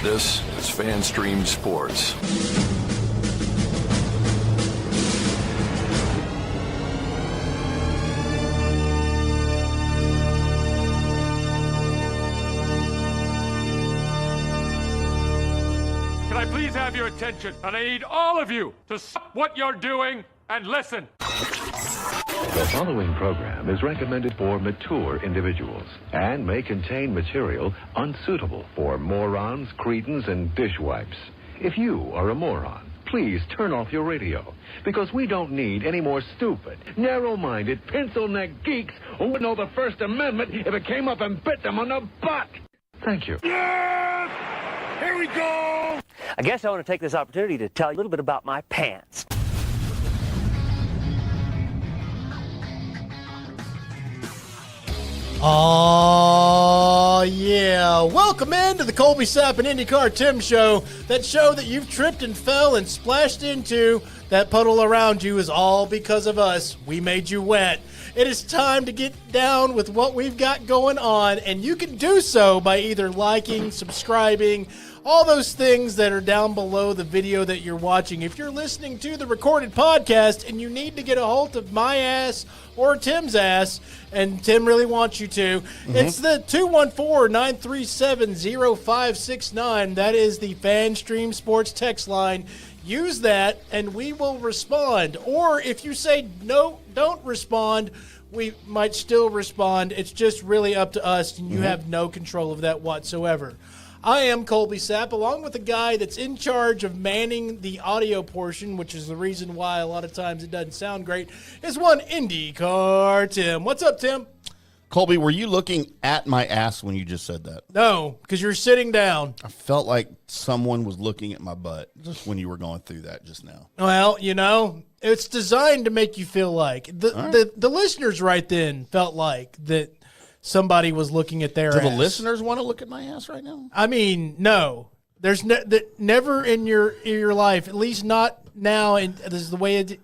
This is FanStream Sports. Can I please have your attention? And I need all of you to stop what you're doing and listen. The following program is recommended for mature individuals and may contain material unsuitable for morons, cretins, and dishwipes. If you are a moron, please turn off your radio, because we don't need any more stupid, narrow-minded, pencil-neck geeks who would know the First Amendment if it came up and bit them on the butt. Thank you. Yes! Here we go! I guess I want to take this opportunity to tell you a little bit about my pants. Oh, yeah. Welcome into the Colby IndyCarTim show. That show that you've tripped and fell and splashed into. That puddle around you is all because of us. We made you wet. It is time to get down with what we've got going on, and you can do so by either liking, subscribing, all those things that are down below the video that you're watching. If you're listening to the recorded podcast and you need to get a hold of my ass or Tim's ass, and Tim really wants you to, it's the 214-937-0569. That is the FanStream Sports text line. Use that, and we will respond. Or if you say no, don't respond, we might still respond. It's just really up to us, and you have no control of that whatsoever. I am Colby Sapp, along with a guy that's in charge of manning the audio portion, which is the reason why a lot of times it doesn't sound great, is one IndyCarTim. What's up, Tim? Colby, were you looking at my ass when you just said that? No, because you're sitting down. I felt like someone was looking at my butt just when you were going through that just now. Well, you know, it's designed to make you feel like. The listeners right then felt like that somebody was looking at their ass. Do the listeners want to look at my ass right now? I mean, no. There's never in your life, at least not now, and this is the way it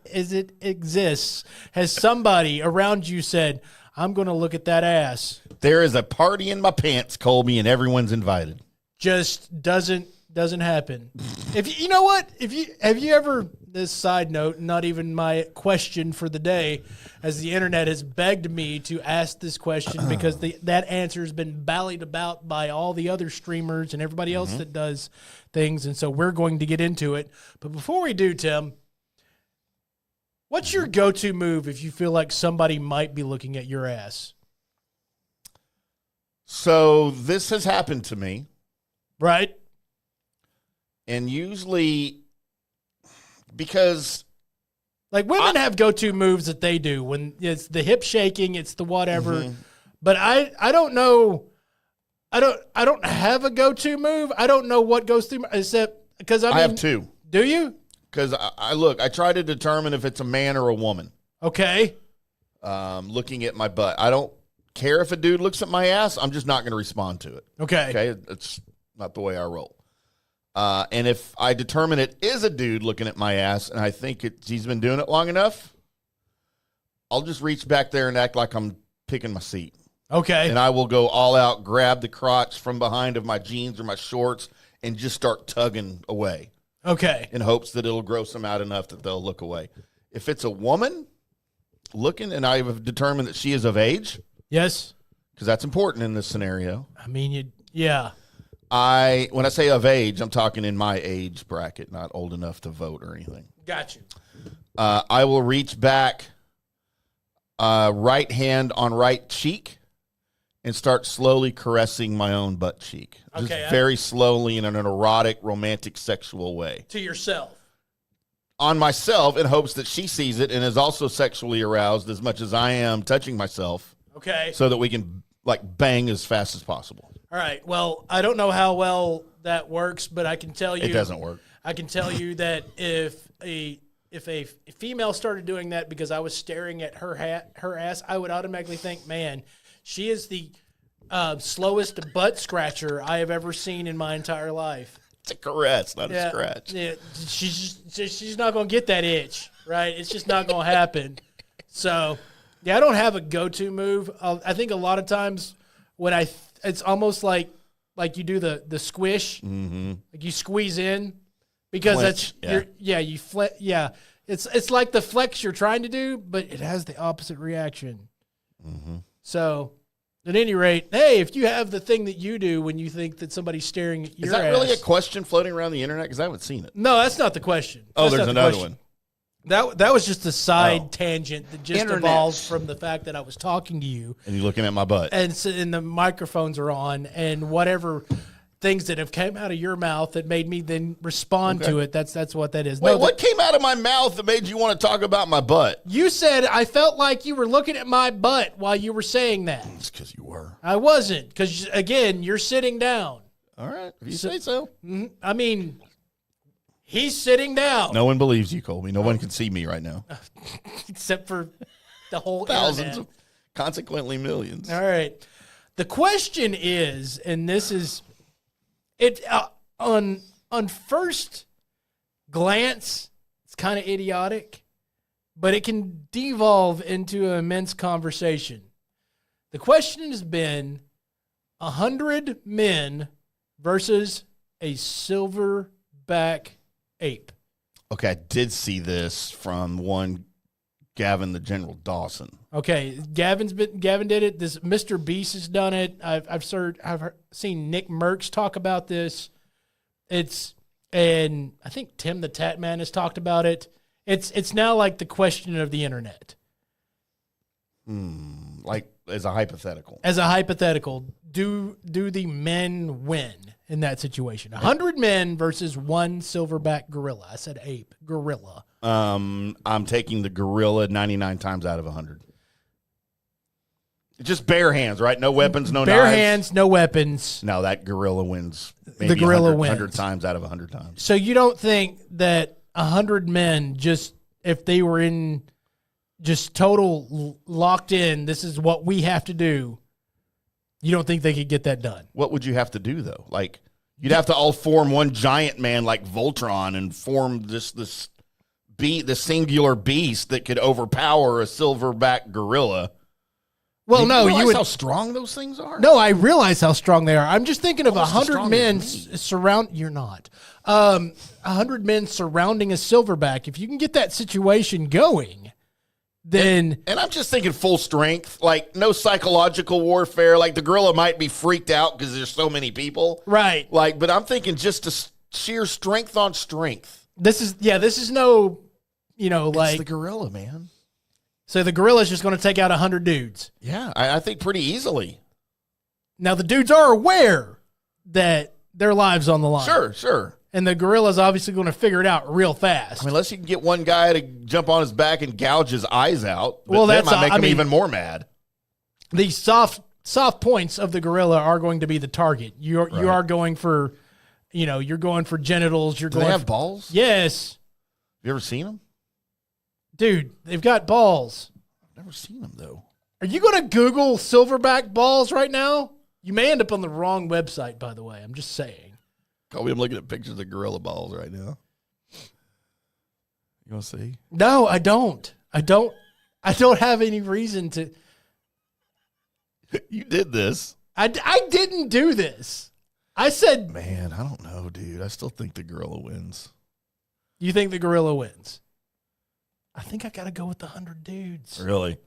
exists, has somebody around you said, I'm going to look at that ass. There is a party in my pants, Colby, and everyone's invited. Just doesn't happen. You know what? Have you ever, this side note, not even my question for the day, as the internet has begged me to ask this question because that answer has been ballied about by all the other streamers and everybody else that does things, and so we're going to get into it. But before we do, Tim, what's your go-to move if you feel like somebody might be looking at your ass? So this has happened to me. Right? And usually, because like women have go-to moves that they do when it's the hip shaking, it's the whatever. But I don't know. I don't have a go-to move. I don't know what goes through except because I have two. Do you? Because I try to determine if it's a man or a woman. Okay. Looking at my butt. I don't care if a dude looks at my ass. I'm just not going to respond to it. Okay. Okay. It's not the way I roll. And if I determine it is a dude looking at my ass and I think he's been doing it long enough, I'll just reach back there and act like I'm picking my seat. Okay. And I will go all out, grab the crotch from behind of my jeans or my shorts, and just start tugging away. Okay. In hopes that it'll gross them out enough that they'll look away. If it's a woman looking and I have determined that she is of age. Yes. Because that's important in this scenario. I mean, yeah. When I say of age, I'm talking in my age bracket, not old enough to vote or anything. Got you. I will reach back, right hand on right cheek, and start slowly caressing my own butt cheek. Just very slowly in an erotic, romantic, sexual way. To yourself. On myself in hopes that she sees it and is also sexually aroused as much as I am touching myself. Okay. So that we can, bang as fast as possible. All right. Well, I don't know how well that works, but I can tell you. It doesn't work. I can tell you that if a female started doing that because I was staring at her ass, I would automatically think, man, she is the slowest butt scratcher I have ever seen in my entire life. It's a caress, not a scratch. Yeah, she's not going to get that itch, right? It's just not going to happen. So, I don't have a go-to move. I think a lot of times when it's almost like like you do the squish, like you squeeze in, because Flinch, it's like the flex you're trying to do, but it has the opposite reaction. So, at any rate, hey, if you have the thing that you do when you think that somebody's staring at your Is that ass, really a question floating around the internet? Because I haven't seen it. no, that's not the question. Oh, That's there's not the another question. one. That was just a side Oh. tangent that just Internet. evolved from the fact that I was talking to you, And you looking at my butt. and the microphones are on, and whatever things that have came out of your mouth that made me then respond to it. That's what that is. Wait, No, what came out of my mouth that made you want to talk about my butt? You said I felt like you were looking at my butt while you were saying that. It's because you were. I wasn't, because again, you're sitting down. All right, if you say so. I mean, he's sitting down, No one believes you, Colby. No one can see me right now. except for the whole Thousands, internet. consequently millions. All right. The question is, and this is it on first glance, it's kind of idiotic, but it can devolve into an immense conversation. The question has been 100 men versus a silverback ape. Okay, I did see this from one Gavin the General Dawson. Okay, Gavin did it. This Mr. Beast has done it. I've seen Nick Merckx talk about this. And I think Tim the Tat Man has talked about it. It's now like the question of the internet. Like, as a hypothetical. As a hypothetical, do the men win in that situation? 100 men versus one silverback gorilla. I said ape, gorilla. I'm taking the gorilla 99 times out of 100. Just bare hands, right? No weapons, no Bare knives. hands, no weapons. No, that gorilla wins. The gorilla 100 wins. times out of 100 times. So you don't think that 100 men, just if they were in just total locked in, this is what we have to do, you don't think they could get that done? What would you have to do, though? Like, you'd have to all form one giant man like Voltron and form this singular beast that could overpower a silverback gorilla. Well, no, realize you would. how strong those things are? No, I realize how strong they are. I'm just thinking of Almost as 100 strong men as me. surround. You're not. 100 men surrounding a silverback. If you can get that situation going, then And I'm just thinking full strength, like no psychological warfare. Like the gorilla might be freaked out because there's so many people. right. Like, but I'm thinking just sheer strength on strength. This is no, like It's the gorilla, man. so the gorilla's just going to take out 100 dudes. Yeah, I think pretty easily. Now the dudes are aware that their lives on the line. Sure. And the gorilla's obviously going to figure it out real fast. I mean, unless you can get one guy to jump on his back and gouge his eyes out. But Well, that that's might make I him mean- even more mad. The soft points of the gorilla are going to be the target. You are going for, you're going for genitals. You're Do going they have for, balls? Yes, You ever seen them? dude. They've got balls. Never seen them though. Are you going to Google silverback balls right now? You may end up on the wrong website, by the way. I'm just saying. Colby, I'm looking at pictures of gorilla balls right now. You want to see? No, I don't. I don't have any reason to. You did this. I didn't do this. I said, Man, I don't know, dude. I still think the gorilla wins. you think the gorilla wins? I think I got to go with the 100 dudes. Really?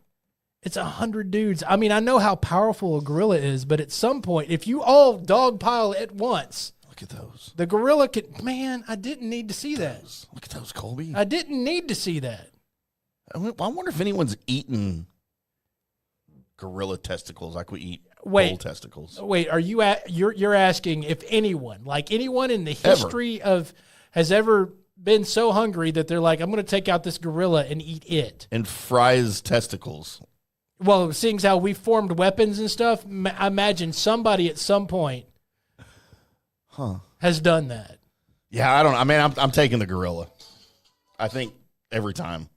It's 100 dudes. I mean, I know how powerful a gorilla is, but at some point, if you all dogpile at once, Look at those. the gorilla could. Man, I didn't need to see that. Look at those, Colby. I didn't need to see that. I wonder if anyone's eaten gorilla testicles like we eat Wait. bull testicles. Wait, are you you're asking if anyone in the history of has ever been so hungry that they're like, I'm going to take out this gorilla and eat it? And fries testicles. Well, seeing as how we formed weapons and stuff, I imagine somebody at some point has done that. Yeah, I don't know. I mean, I'm taking the gorilla. I think every time.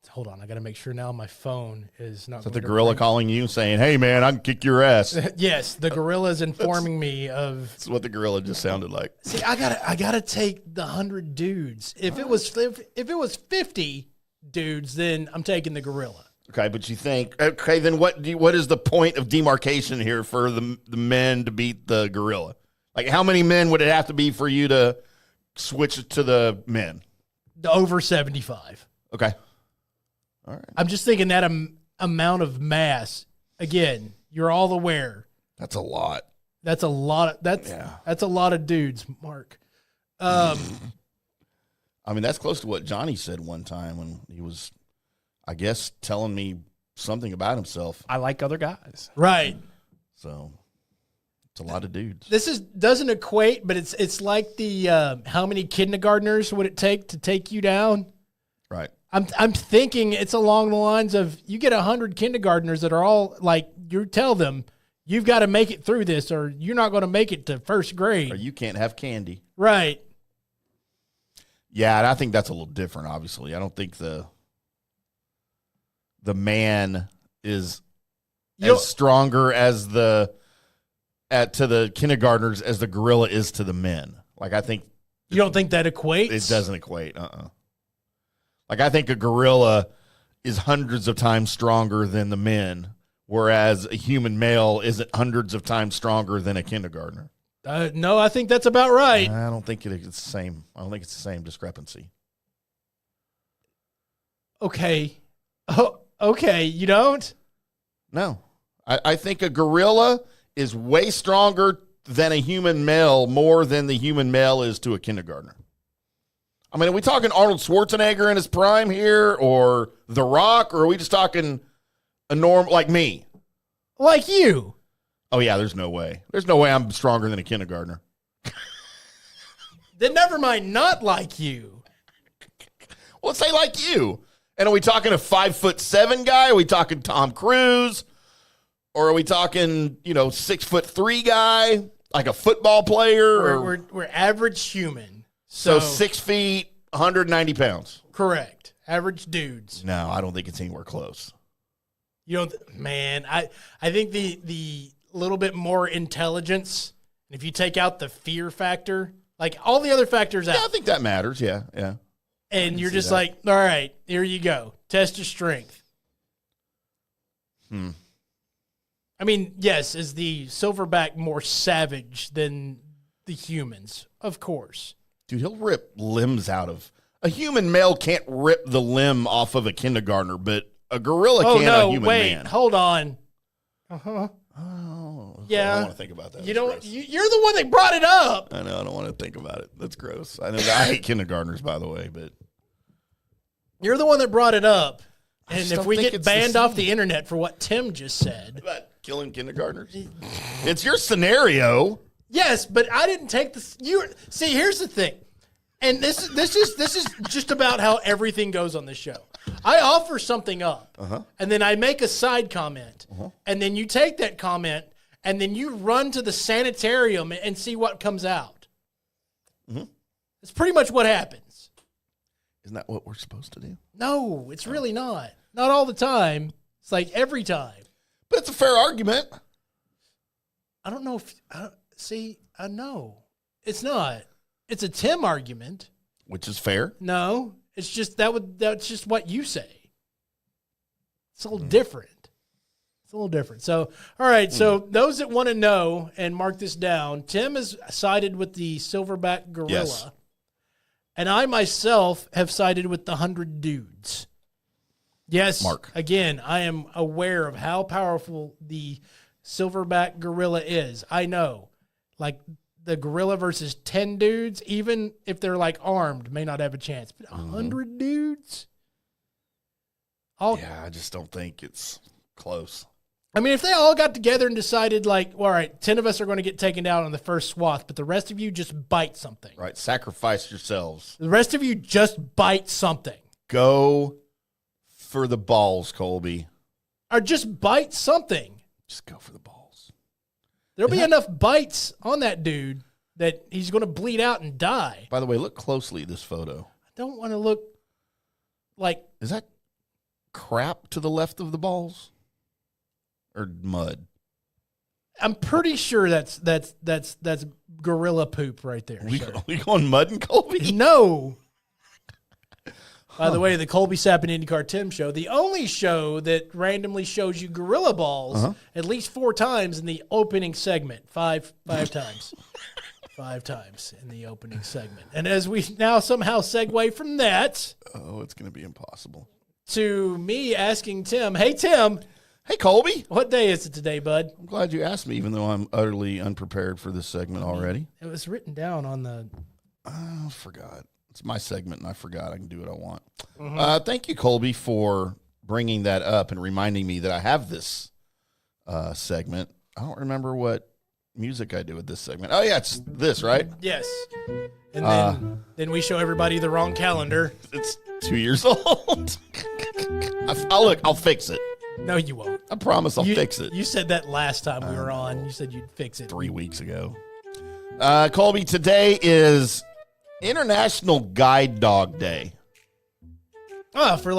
Hold on, I got to make sure now my phone is not. Is that going the to gorilla ring. calling you saying, hey, man, I can kick your ass? Yes, the gorilla is informing me of. That's what the gorilla just sounded like. See, I gotta take the 100 dudes. If it was 50 dudes, then I'm taking the gorilla. Okay, but you think, okay, then what is the point of demarcation here for the men to beat the gorilla? Like, how many men would it have to be for you to switch it to the men? Over 75. Okay. All right. I'm just thinking that amount of mass. Again, you're all aware. That's a lot. That's a lot. That's a lot of dudes, Mark. I mean, that's close to what Johnny said one time when he was, I guess, telling me something about himself. I like other guys. Right. So it's a lot of dudes. This doesn't equate, but it's like the how many kindergartners would it take to take you down? Right. I'm thinking it's along the lines of you get 100 kindergartners that are all like, you tell them you've got to make it through this or you're not going to make it to first grade. Or you can't have candy. Right. Yeah, and I think that's a little different, obviously. I don't think the man is as stronger as to the kindergartners as the gorilla is to the men. Like, I think you don't think that equates? It doesn't equate. Like, I think a gorilla is hundreds of times stronger than the men, whereas a human male isn't hundreds of times stronger than a kindergartner. No, I think that's about right. I don't think it's the same. I don't think it's the same discrepancy. Okay. Oh, okay. You don't? No. I think a gorilla is way stronger than a human male, more than the human male is to a kindergartner. I mean, are we talking Arnold Schwarzenegger in his prime here, or The Rock, or are we just talking a norm like me? Like you. Oh, yeah, there's no way. There's no way I'm stronger than a kindergartner. Then never mind not like you. Well, say like you. And are we talking a 5'7" guy? Are we talking Tom Cruise? Or are we talking, 6'3" guy, like a football player? We're average human. So 6 feet, 190 pounds. Correct. Average dudes. No, I don't think it's anywhere close. You don't, man. I think the little bit more intelligence, and if you take out the fear factor, like all the other factors out. Yeah, I think that matters. Yeah. And you're just like, all right, here you go. Test your strength. I mean, yes, is the silverback more savage than the humans? Of course. Dude, he'll rip limbs out of a human male. Can't rip the limb off of a kindergartner, but a gorilla can. A human man. Hold on. Oh, yeah. I don't want to think about that. You're the one that brought it up. I know. I don't want to think about it. That's gross. I know. I hate kindergartners, by the way, but you're the one that brought it up. And just if don't we think get it's the banned same. off the internet for what Tim just said, about killing kindergartners. It's your scenario. yes, but I didn't take this. See, here's the thing, and this is just about how everything goes on this show. I offer something up, and then I make a side comment, and then you take that comment, and then you run to the sanitarium and see what comes out. It's pretty much what happens. Isn't that what we're supposed to do? No, it's really not. Not all the time. It's like every time. But it's a fair argument. I don't know if I know. It's not. It's a Tim argument. Which is fair. No, it's just that's just what you say. It's a little different. It's a little different. So, all right. So those that want to know and mark this down, Tim has sided with the silverback gorilla. Yes. And I myself have sided with the 100 dudes. Yes, Mark. Again, I am aware of how powerful the silverback gorilla is. I know. Like the gorilla versus 10 dudes, even if they're like armed, may not have a chance. But 100 dudes? Yeah, I just don't think it's close. I mean, if they all got together and decided, like, well, all right, 10 of us are going to get taken down on the first swath, but the rest of you just bite something. Right. Sacrifice yourselves. The rest of you just bite something. Go for the balls, Colby. Or just bite something. Just go for the balls. There'll be enough bites on that dude that he's going to bleed out and die. By the way, look closely at this photo. I don't want to look like... Is that crap to the left of the balls? Or mud? I'm pretty sure that's gorilla poop right there. We going mudding, Colby? No. By the way, the Colby Sapp and IndyCarTim show, the only show that randomly shows you gorilla balls at least 4 times in the opening segment. Five times. 5 times in the opening segment. And as we now somehow segue from that. Oh, it's going to be impossible. To me asking Tim, hey, Tim. Hey, Colby. What day is it today, bud? I'm glad you asked me, even though I'm utterly unprepared for this segment already. It was written down on the... I forgot. It's my segment, and I forgot. I can do what I want. Thank you, Colby, for bringing that up and reminding me that I have this segment. I don't remember what music I do with this segment. Oh, yeah, it's this, right? Yes. And then we show everybody the wrong calendar. It's 2 years old. I'll fix it. No, you won't. I promise I'll fix it. You said that last time we were on. You said you'd fix it. 3 weeks ago. Colby, today is International Guide Dog Day. Oh, for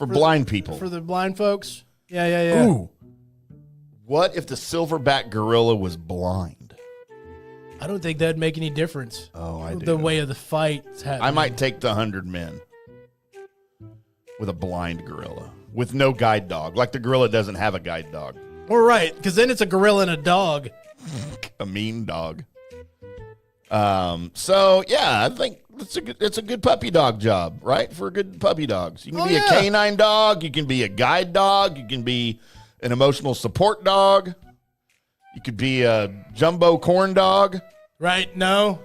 blind people. For the blind folks? Yeah. Ooh. What if the silverback gorilla was blind? I don't think that'd make any difference. Oh, I do. The way of the fight's happening. I might take the 100 men with a blind gorilla. With no guide dog. Like the gorilla doesn't have a guide dog. Well, right, because then it's a gorilla and a dog. A mean dog. So, yeah, I think it's a good puppy dog job, right? For good puppy dogs. You can be a canine dog. You can be a guide dog. You can be an emotional support dog. You could be a jumbo corn dog. Right? No.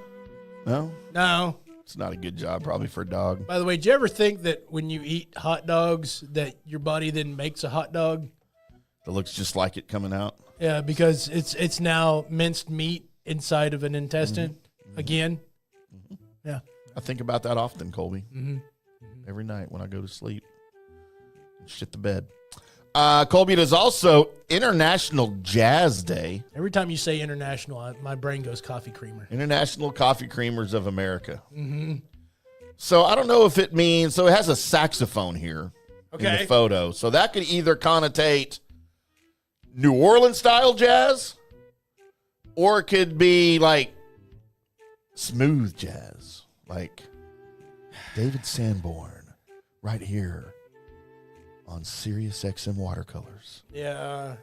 No? It's not a good job probably for a dog. By the way, did you ever think that when you eat hot dogs that your body then makes a hot dog? That looks just like it coming out? Yeah, because it's now minced meat inside of an intestine again. Yeah. I think about that often, Colby. Every night when I go to sleep. Shit the bed. Colby, it is also International Jazz Day. Every time you say international, my brain goes coffee creamer. International Coffee Creamers of America. So I don't know if it means, so it has a saxophone here in the photo. So that could either connotate New Orleans style jazz, or it could be like smooth jazz, like David Sanborn right here on Sirius XM Watercolors. Yeah.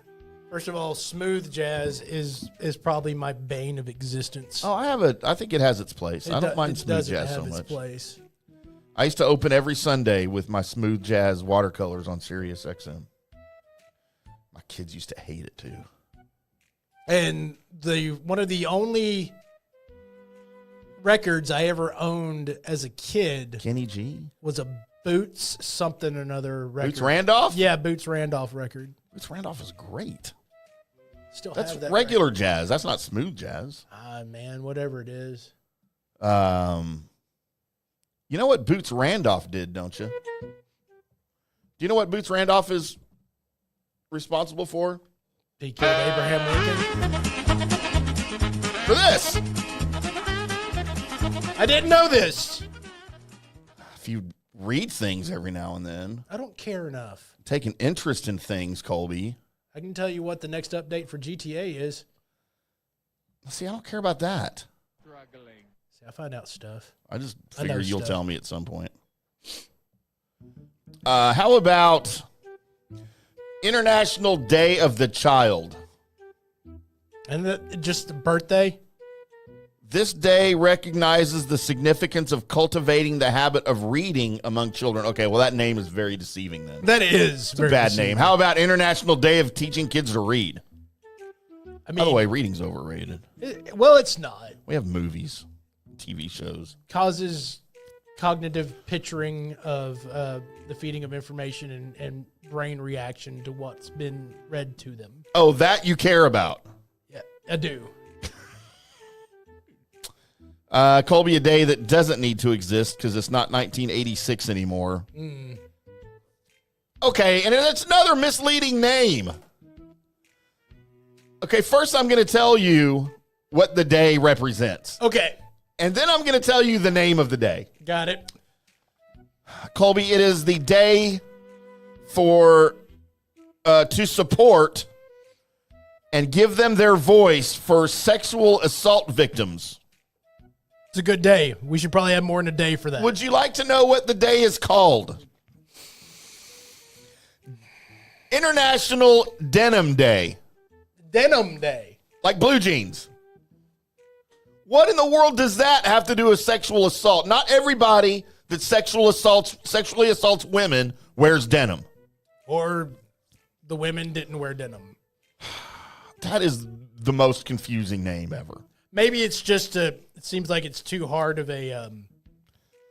First of all, smooth jazz is probably my bane of existence. Oh, I think it has its place. I don't mind smooth jazz so much. Place. I used to open every Sunday with my smooth jazz watercolors on Sirius XM. My kids used to hate it too. And one of the only records I ever owned as a kid, Kenny G, was a Boots something or another record. Boots Randolph? Yeah, Boots Randolph record. Boots Randolph is great. Still That's have that regular record. jazz. That's not smooth jazz. Man, whatever it is. You know what Boots Randolph did, don't you? Do you know what Boots Randolph is responsible for? He killed Abraham Lincoln. For this. I didn't know this. If you read things every now and then. I don't care enough. Take an interest in things, Colby. I can tell you what the next update for GTA is. See, I don't care about that. See, I find out stuff. I just I know figure you'll stuff. tell me at some point. How about International Day of the Child? And just the birthday? This day recognizes the significance of cultivating the habit of reading among children. Okay, well, that name is very deceiving then. That is It's a bad name. How about International Day of Teaching Kids to Read? I mean, By the way, reading's overrated. Well, it's not. We have movies, TV shows. Causes cognitive picturing of the feeding of information and brain reaction to what's been read to them. Oh, that you care about. Yeah, I do. Colby, a day that doesn't need to exist because it's not 1986 anymore. Okay, and it's another misleading name. Okay, first I'm going to tell you what the day represents. Okay. And then I'm going to tell you the name of the day. Got it. Colby, it is the day for to support and give them their voice for sexual assault victims. It's a good day. We should probably have more than a day for that. Would you like to know what the day is called? International Denim Day. Denim Day. Like blue jeans. What in the world does that have to do with sexual assault? Not everybody that sexually assaults women wears denim. Or the women didn't wear denim. That is the most confusing name ever. Maybe it's just it seems like it's too hard of a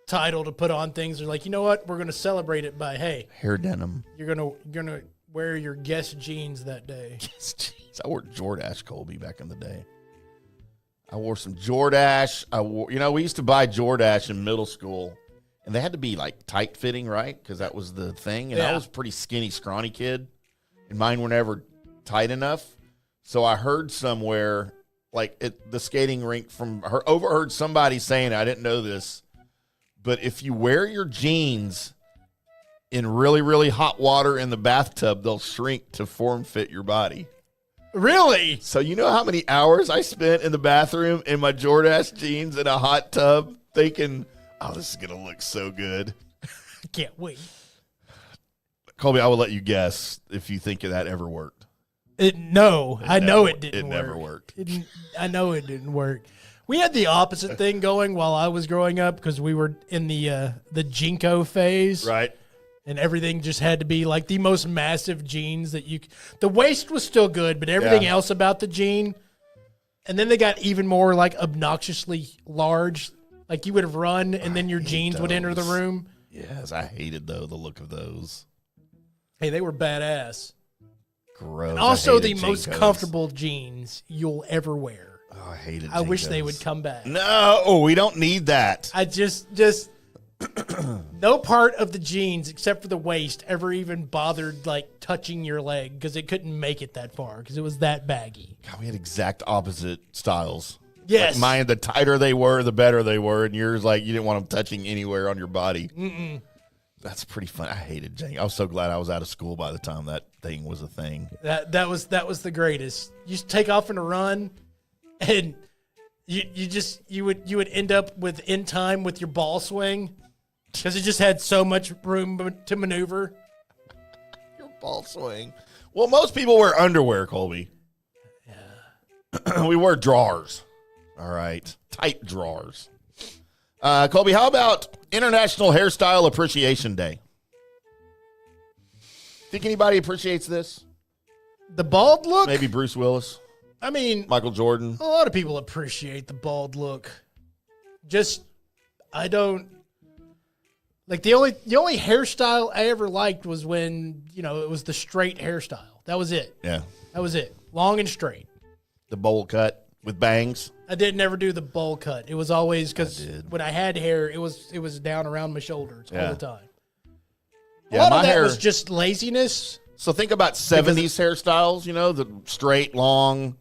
title to put on things. They're like, you know what? We're going to celebrate it by, hey, hair denim. You're gonna wear your Guess jeans that day. Guess jeans. I wore Jordache, Colby, back in the day. I wore some Jordache. We used to buy Jordache in middle school, and they had to be like tight fitting, right? Because that was the thing. And I was a pretty skinny, scrawny kid, and mine were never tight enough. So I heard somewhere, like at the skating rink, overheard somebody saying, I didn't know this, but if you wear your jeans in really, really hot water in the bathtub, they'll shrink to form fit your body. Really? So you know how many hours I spent in the bathroom in my Jordache jeans in a hot tub thinking, oh, this is going to look so good. I can't wait. Colby, I will let you guess if you think that ever worked. I know it didn't work. It never worked. I know it didn't work. We had the opposite thing going while I was growing up because we were in the Jinko phase. Right. And everything just had to be like the most massive jeans that the waist was still good, but everything else about the jean. And then they got even more like obnoxiously large. Like you would have run and then your jeans would enter the room. Yes, I hated the look of those. Hey, they were badass. Gross. And also the most comfortable jeans you'll ever wear. Oh, I hated I wish they would come back. No, we don't need that. I just no part of the jeans except for the waist ever even bothered like touching your leg because it couldn't make it that far because it was that baggy. God, we had exact opposite styles. Yes. Like mine, the tighter they were, the better they were, and yours, like you didn't want them touching anywhere on your body. Mm-mm. That's pretty fun. I hated Jenny. I was so glad I was out of school by the time that thing was a thing. That was the greatest. You just take off in a run, and you would end up in time with your ball swing because it just had so much room to maneuver. Your ball swing. Well, most people wear underwear, Colby. Yeah. We wear drawers. All right, tight drawers. Colby, how about International Hairstyle Appreciation Day? Think anybody appreciates this? The bald look? Maybe Bruce Willis. I mean, Michael Jordan. A lot of people appreciate the bald look. I don't like the only hairstyle I ever liked was when, it was the straight hairstyle. That was it. Yeah. That was it. Long and straight. The bowl cut with bangs. I did never do the bowl cut. It was always because when I had hair, it was down around my shoulders all the time. A lot of that was just laziness. So think about 70s hairstyles, the straight, long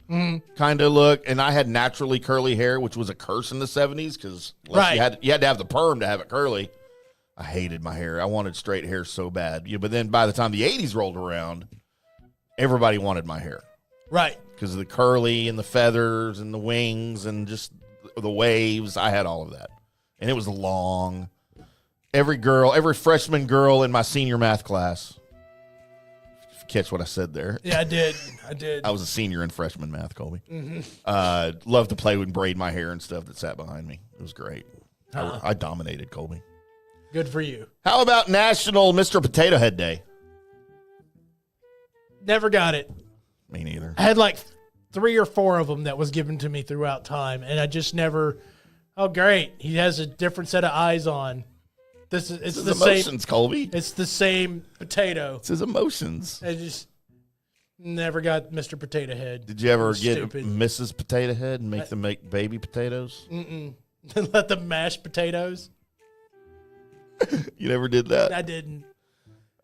kind of look. And I had naturally curly hair, which was a curse in the 70s because you had to have the perm to have it curly. I hated my hair. I wanted straight hair so bad. But then by the time the 80s rolled around, everybody wanted my hair. Right. Because of the curly and the feathers and the wings and just the waves. I had all of that. And it was long. Every freshman girl in my senior math class. If you catch what I said there. Yeah, I did. I was a senior in freshman math, Colby. Mm-hmm. Loved to play with braid my hair and stuff that sat behind me. It was great. I dominated, Colby. Good for you. How about National Mr. Potato Head Day? Never got it. Me neither. I had like 3 or 4 of them that was given to me throughout time, and I just never. Oh, great! He has a different set of eyes on. It's the emotions, same, Colby. It's the same potato. It's his emotions. I just never got Mr. Potato Head. Did you ever get Mrs. Potato Head and make them make baby potatoes? Mm-mm. Let them mash potatoes. You never did that? I didn't.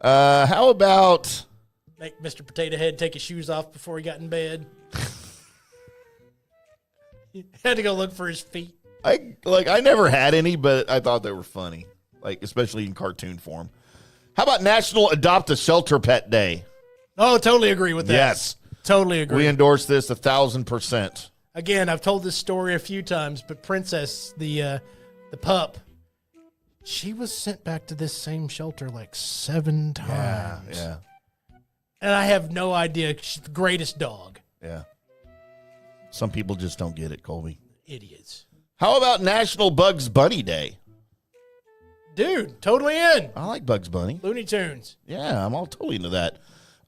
How about make Mr. Potato Head take his shoes off before he got in bed? He had to go look for his feet. I never had any, but I thought they were funny, especially in cartoon form. How about National Adopt a Shelter Pet Day? Oh, totally agree with that. Yes. Totally agree. We endorse this 1,000%. again, I've told this story a few times, but Princess, the pup, she was sent back to this same shelter like 7 times. Yeah. And I have no idea. She's the greatest dog. Yeah. Some people just don't get it, Colby. Idiots. How about National Bugs Bunny Day? Dude, totally in. I like Bugs Bunny. Looney Tunes. Yeah, I'm all totally into that.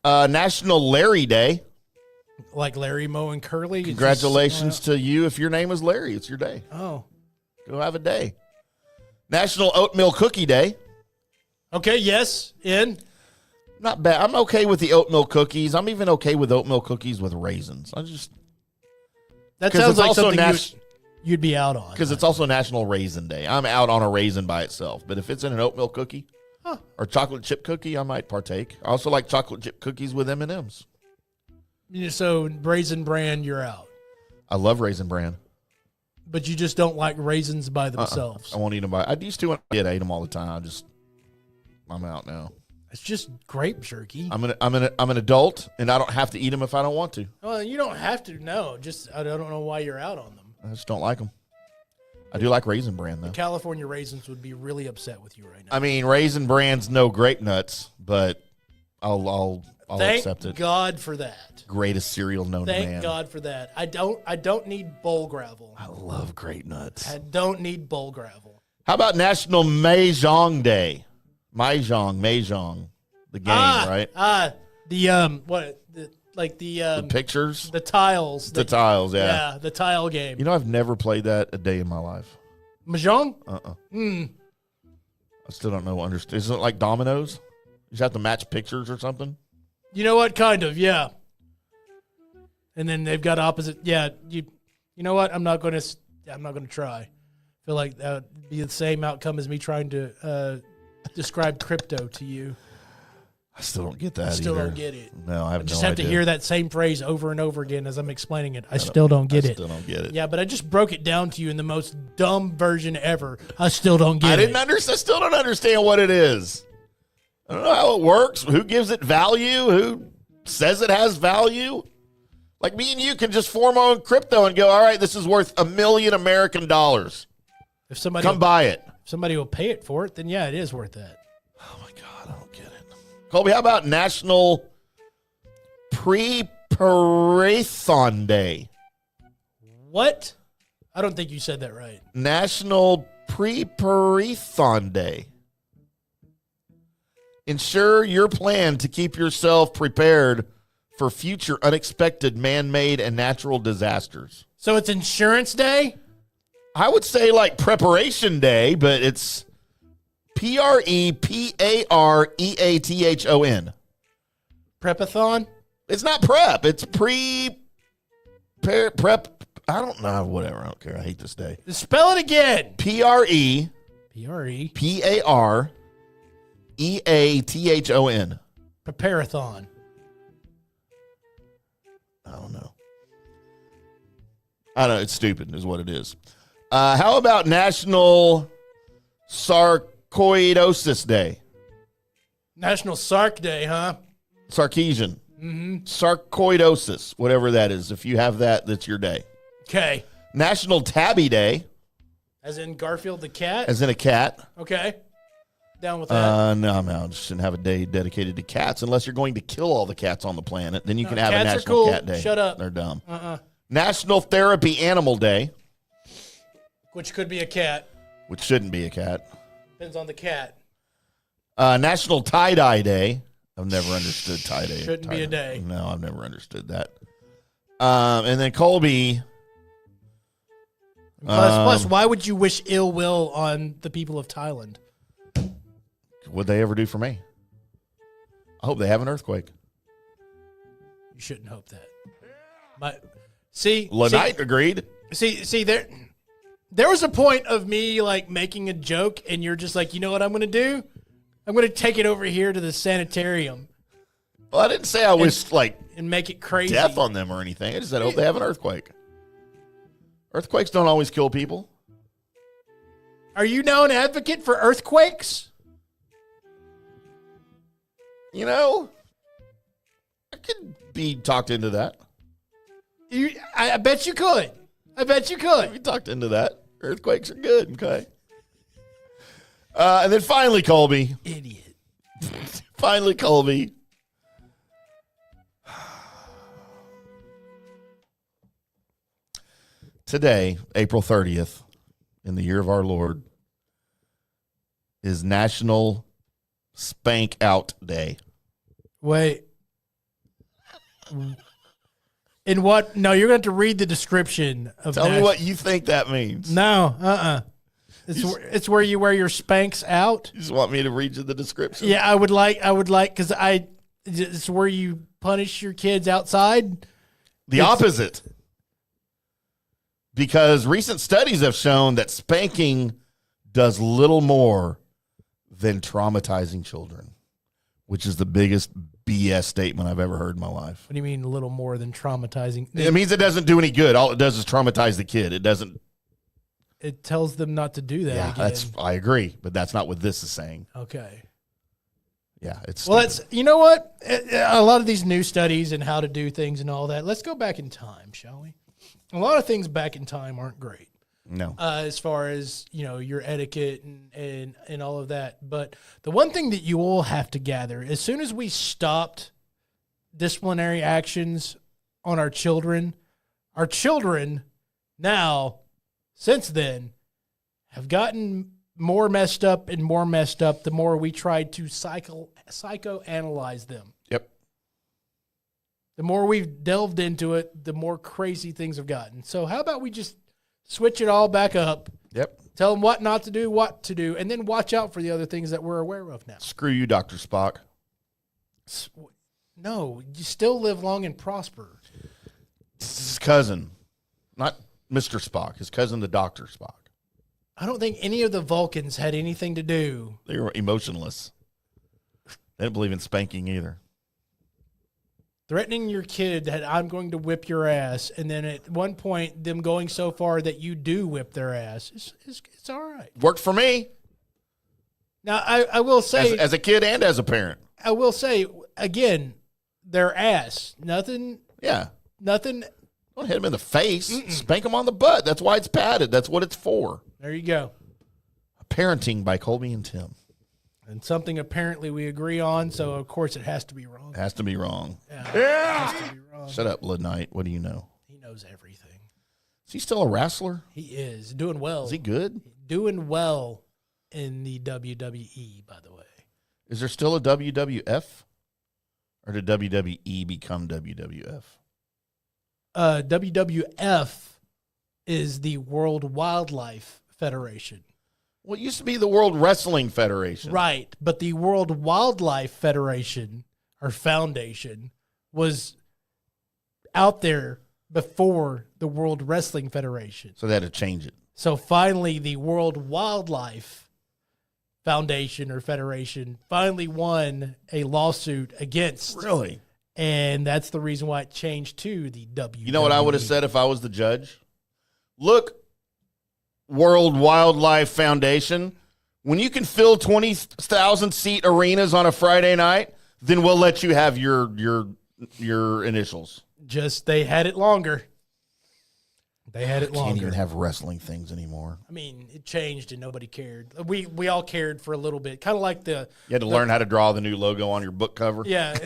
National Larry Day. Like Larry, Moe, and Curly. Congratulations to you if your name is Larry. It's your day. Oh. Go have a day. National Oatmeal Cookie Day. Okay, yes, in. Not bad. I'm okay with the oatmeal cookies. I'm even okay with oatmeal cookies with raisins. That 'Cause sounds it's like also something you'd be out on. Because it's also National Raisin Day. I'm out on a raisin by itself. But if it's in an oatmeal cookie or chocolate chip cookie, I might partake. I also like chocolate chip cookies with M&Ms. So Raisin Bran, you're out. I love Raisin Bran. But you just don't like raisins by themselves. I won't eat them by. I used to when I did. I ate them all the time. I'm out now. It's just grape jerky. I'm an adult, and I don't have to eat them if I don't want to. Well, you don't have to. No, just I don't know why you're out on them. I just don't like them. I do like Raisin Bran though. California raisins would be really upset with you right now. I mean, Raisin Bran's no grape nuts, but I'll accept it. Thank God for that. Greatest cereal known to man. Thank God for that. I don't need bowl gravel. I love grape nuts. I don't need bowl gravel. How about National Mahjong Day? Mahjong, the game, right? The pictures, the tiles, the tiles, yeah. Yeah, the tile game. You know, I've never played that a day in my life. Mahjong? I still don't know. Isn't it like dominoes? You just have to match pictures or something. You know what? Kind of, yeah. And then they've got opposite. Yeah, you know what? I'm not going to try. I feel like that would be the same outcome as me trying to describe crypto to you. I still don't get that. Still either. don't get it. No, I have I just no have idea. to hear that same phrase over and over again as I'm explaining it. I still don't get it. Still don't get it. Yeah, but I just broke it down to you in the most dumb version ever. I still don't get it. I still don't understand what it is. I don't know how it works. Who gives it value? Who says it has value? Like me and you can just form our own crypto and go, all right, this is worth $1 million American dollars. If somebody Come buy it. If somebody will pay it for it, then yeah, it is worth that. Oh my God, I don't get it. Colby, how about National Pre-Parathon Day? What? I don't think you said that right. National Pre-Parathon Day. Ensure your plan to keep yourself prepared for future unexpected man-made and natural disasters. So it's Insurance Day? I would say like Preparation Day, but it's Prepareathon. Prepathon? It's not prep. It's prep. I don't know. Whatever. I don't care. I hate this day. Spell it again. Prepareathon. Preparathon. I don't know. It's stupid is what it is. How about National Sarcoidosis Day? National Sark Day, huh? Sarkeesian. Sarcoidosis, whatever that is. If you have that, that's your day. Okay. National Tabby Day. As in Garfield the cat? As in a cat. Okay. Down with that. No, just shouldn't have a day dedicated to cats unless you're going to kill all the cats on the planet. Then you can have a cats are National cool. Cat Day. Shut up. They're dumb. National Therapy Animal Day. Which could be a cat. Which shouldn't be a cat. Depends on the cat. National Tie-Dye Day. I've never understood tie-dye. Shouldn't be a day. No, I've never understood that. And then Colby. Plus, why would you wish ill will on the people of Thailand? What'd they ever do for me? I hope they have an earthquake. You shouldn't hope that. Lanite agreed. See, there was a point of me like making a joke, and you're just like, you know what I'm going to do? I'm going to take it over here to the sanitarium. Well, I didn't say I wished and make it crazy. Death on them or anything. I just said I hope they have an earthquake. Earthquakes don't always kill people. Are you now an advocate for earthquakes? You know, I could be talked into that. I bet you could. I bet you could. We talked into that. Earthquakes are good. Okay. And then finally, Colby. Idiot. Finally, Colby. Today, April 30th, in the year of our Lord, is National Spank Out Day. Wait. In what? No, you're going to have to read the description of Tell me what you think that means. No, It's where you wear your Spanks out. You just want me to read you the description? Yeah, I would like, because it's where you punish your kids outside. The opposite. Because recent studies have shown that spanking does little more than traumatizing children, which is the biggest BS statement I've ever heard in my life. What do you mean a little more than traumatizing? It means it doesn't do any good. All it does is traumatize the kid. It doesn't. It tells them not to do that. Yeah, again. I agree, but that's not what this is saying. Okay. Yeah, it's Well, stupid. you know what? A lot of these new studies and how to do things and all that. Let's go back in time, shall we? A lot of things back in time aren't great. No. As far as, your etiquette and all of that. But the one thing that you all have to gather, as soon as we stopped disciplinary actions on our children now, since then, have gotten more messed up and more messed up the more we tried to psychoanalyze them. Yep. The more we've delved into it, the more crazy things have gotten. So how about we just switch it all back up? Yep. Tell them what not to do, what to do, and then watch out for the other things that we're aware of now. Screw you, Dr. Spock. No, you still live long and prosper. It's his cousin, not Mr. Spock. His cousin, the Dr. Spock. I don't think any of the Vulcans had anything to do. They were emotionless. They didn't believe in spanking either. Threatening your kid that I'm going to whip your ass, and then at one point them going so far that you do whip their ass, it's all right. Worked for me. Now, I will say... As a kid and as a parent. I will say, again, their ass. Nothing... Yeah. Nothing... Don't hit him in the face. Spank him on the butt. That's why it's padded. That's what it's for. There you go. Parenting by Colby and Tim. And something apparently we agree on, so of course it has to be wrong. It has to be wrong. Yeah. It has to be wrong. Shut up, Knight. What do you know? He knows everything. Is he still a wrestler? He is. Doing well. Is he good? Doing well in the WWE, by the way. Is there still a WWF? Or did WWE become WWF? WWF is the World Wildlife Federation. Well, it used to be the World Wrestling Federation. Right, but the World Wildlife Federation, or Foundation, was out there before the World Wrestling Federation. So they had to change it. So finally, the World Wildlife Foundation or Federation finally won a lawsuit against. Really? And that's the reason why it changed to the WWE. You know what I would have said if I was the judge? Look, World Wildlife Foundation, when you can fill 20,000-seat arenas on a Friday night, then we'll let you have your initials. Just they had it longer. They had it longer. Can't even have wrestling things anymore. I mean, it changed and nobody cared. We all cared for a little bit. Kind of like You had to learn how to draw the new logo on your book cover. Yeah,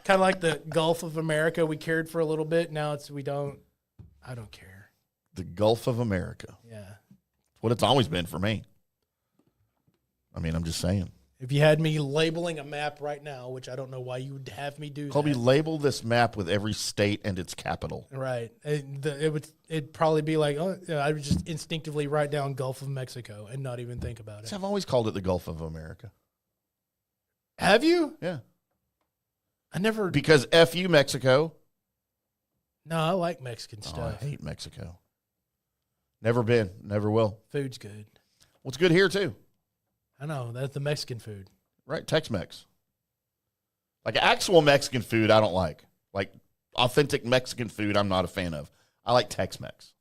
kind of like the Gulf of America. We cared for a little bit. Now I don't care. The Gulf of America. Yeah. What it's always been for me. I mean, I'm just saying. If you had me labeling a map right now, which I don't know why you would have me do Colby, that. label this map with every state and its capital. Right. It'd probably be like, I would just instinctively write down Gulf of Mexico and not even think about it. See, I've always called it the Gulf of America. Have you? Yeah. I never. Because F you, Mexico. No, I like Mexican Oh, stuff. I hate Mexico. Never been. Never will. Food's good. Well, it's good here, too. I know. That's the Mexican food. Right, Tex-Mex. Like actual Mexican food, I don't like. Like authentic Mexican food, I'm not a fan of. I like Tex-Mex.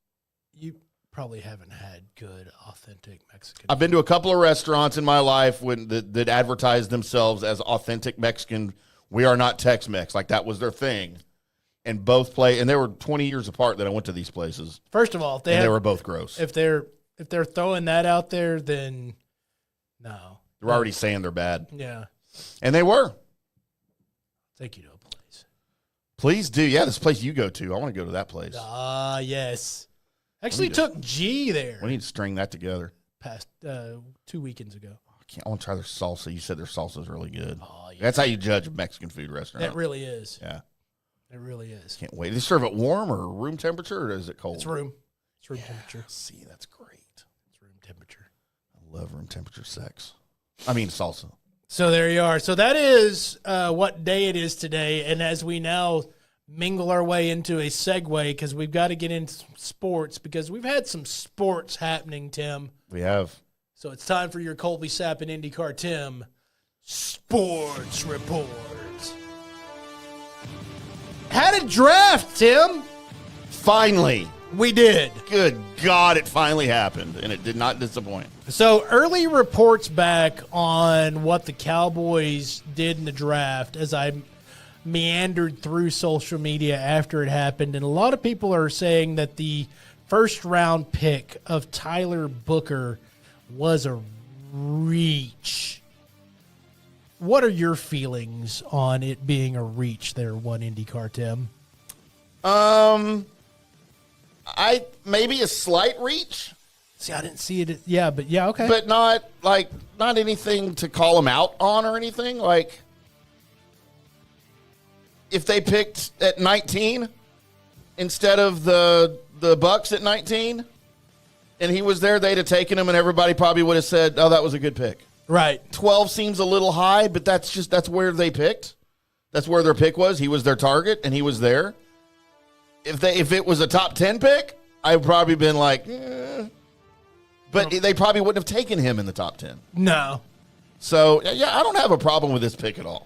You probably haven't had good, authentic Mexican I've been to a couple of restaurants in my life that advertise themselves as authentic Mexican. We are not Tex-Mex. Like that was their thing. and both play. And they were 20 years apart that I went to these places. First of all, if they were both gross. If they're throwing that out there, then no. They're already saying they're bad. Yeah. And they were. Take you to a place. Please do. Yeah, this place you go to. I want to go to that place. Ah, yes. Actually took G there. We need to string that together. Past 2 weekends ago. I want to try their salsa. You said their salsa is really good. Oh, yeah. That's how you judge a Mexican food restaurant. That really is. Yeah. It really is. Can't wait. Do they serve it warm or room temperature, or is it cold? It's room. It's room temperature. See, that's great. It's room temperature. I love room temperature sex. I mean salsa. So there you are. So that is what day it is today. And as we now mingle our way into a segue, because we've got to get into some sports, because we've had some sports happening, Tim. We have. So it's time for your Colby Sapp and IndyCarTim Sports Report. Had a draft, Tim. Finally. We did. Good God, it finally happened, and it did not disappoint. So early reports back on what the Cowboys did in the draft as I meandered through social media after it happened, and a lot of people are saying that the first-round pick of Tyler Booker was a reach. What are your feelings on it being a reach there, one IndyCar, Tim? I maybe a slight reach. See, I didn't see it. Yeah, but yeah, okay. But not anything to call him out on or anything. Like, if they picked at 19 instead of the Bucks at 19, and he was there, they'd have taken him, and everybody probably would have said, "Oh, that was a good pick." Right. 12 seems a little high, but that's where they picked. That's where their pick was. He was their target, and he was there. If it was a top 10 pick, I'd probably been like, but they probably wouldn't have taken him in the top 10. No. So, yeah, I don't have a problem with this pick at all.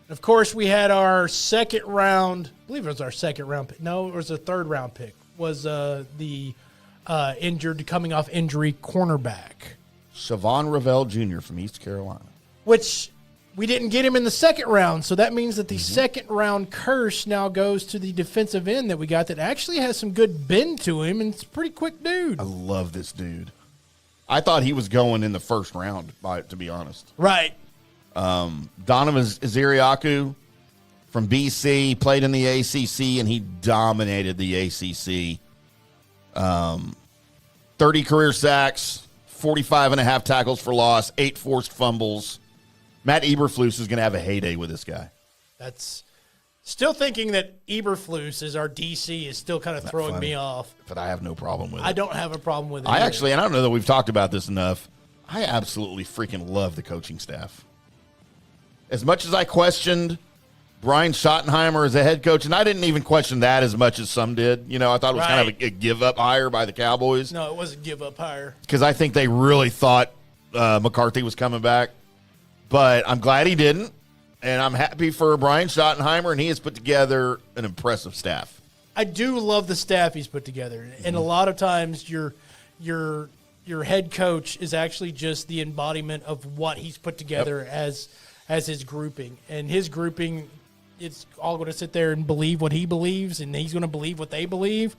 Of course, we had our second round. I believe it was our second round pick. No, it was a third round pick. Was the coming off injury cornerback. Siobhan Ravel Jr. from East Carolina. Which we didn't get him in the second round, so that means that the second round curse now goes to the defensive end that we got that actually has some good bend to him, and it's a pretty quick dude. I love this dude. I thought he was going in the first round, to be honest. Right. Donovan Iziriaku from BC, played in the ACC, and he dominated the ACC. 30 career sacks, 45 and a half tackles for loss, 8 forced fumbles. Matt Eberflus is going to have a heyday with this guy. That's still thinking that Eberflus as our DC is still kind of throwing funny? Me off. But I have no problem with it. I don't have a problem with it. I actually, and I don't know that we've talked about this enough, I absolutely freaking love the coaching staff. As much as I questioned Brian Schottenheimer as a head coach, and I didn't even question that as much as some did. You know, I thought it was kind of a give-up hire by the Cowboys. No, it was a give-up hire. Because I think they really thought McCarthy was coming back. But I'm glad he didn't, and I'm happy for Brian Schottenheimer, and he has put together an impressive staff. I do love the staff he's put together, and a lot of times your head coach is actually just the embodiment of what he's put together as his grouping, and his grouping, it's all going to sit there and believe what he believes, and he's going to believe what they believe.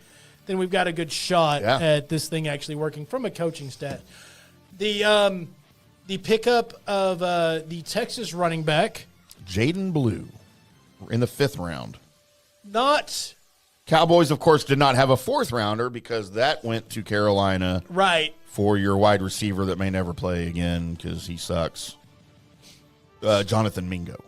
Then we've got a good shot at this thing actually working from a coaching stat. The pickup of the Texas running back, Jaden Blue, in the 5th round. Not Cowboys, of course, did not have a 4th rounder because that went to Carolina. Right. For your wide receiver that may never play again because he sucks. Jonathan Mingo.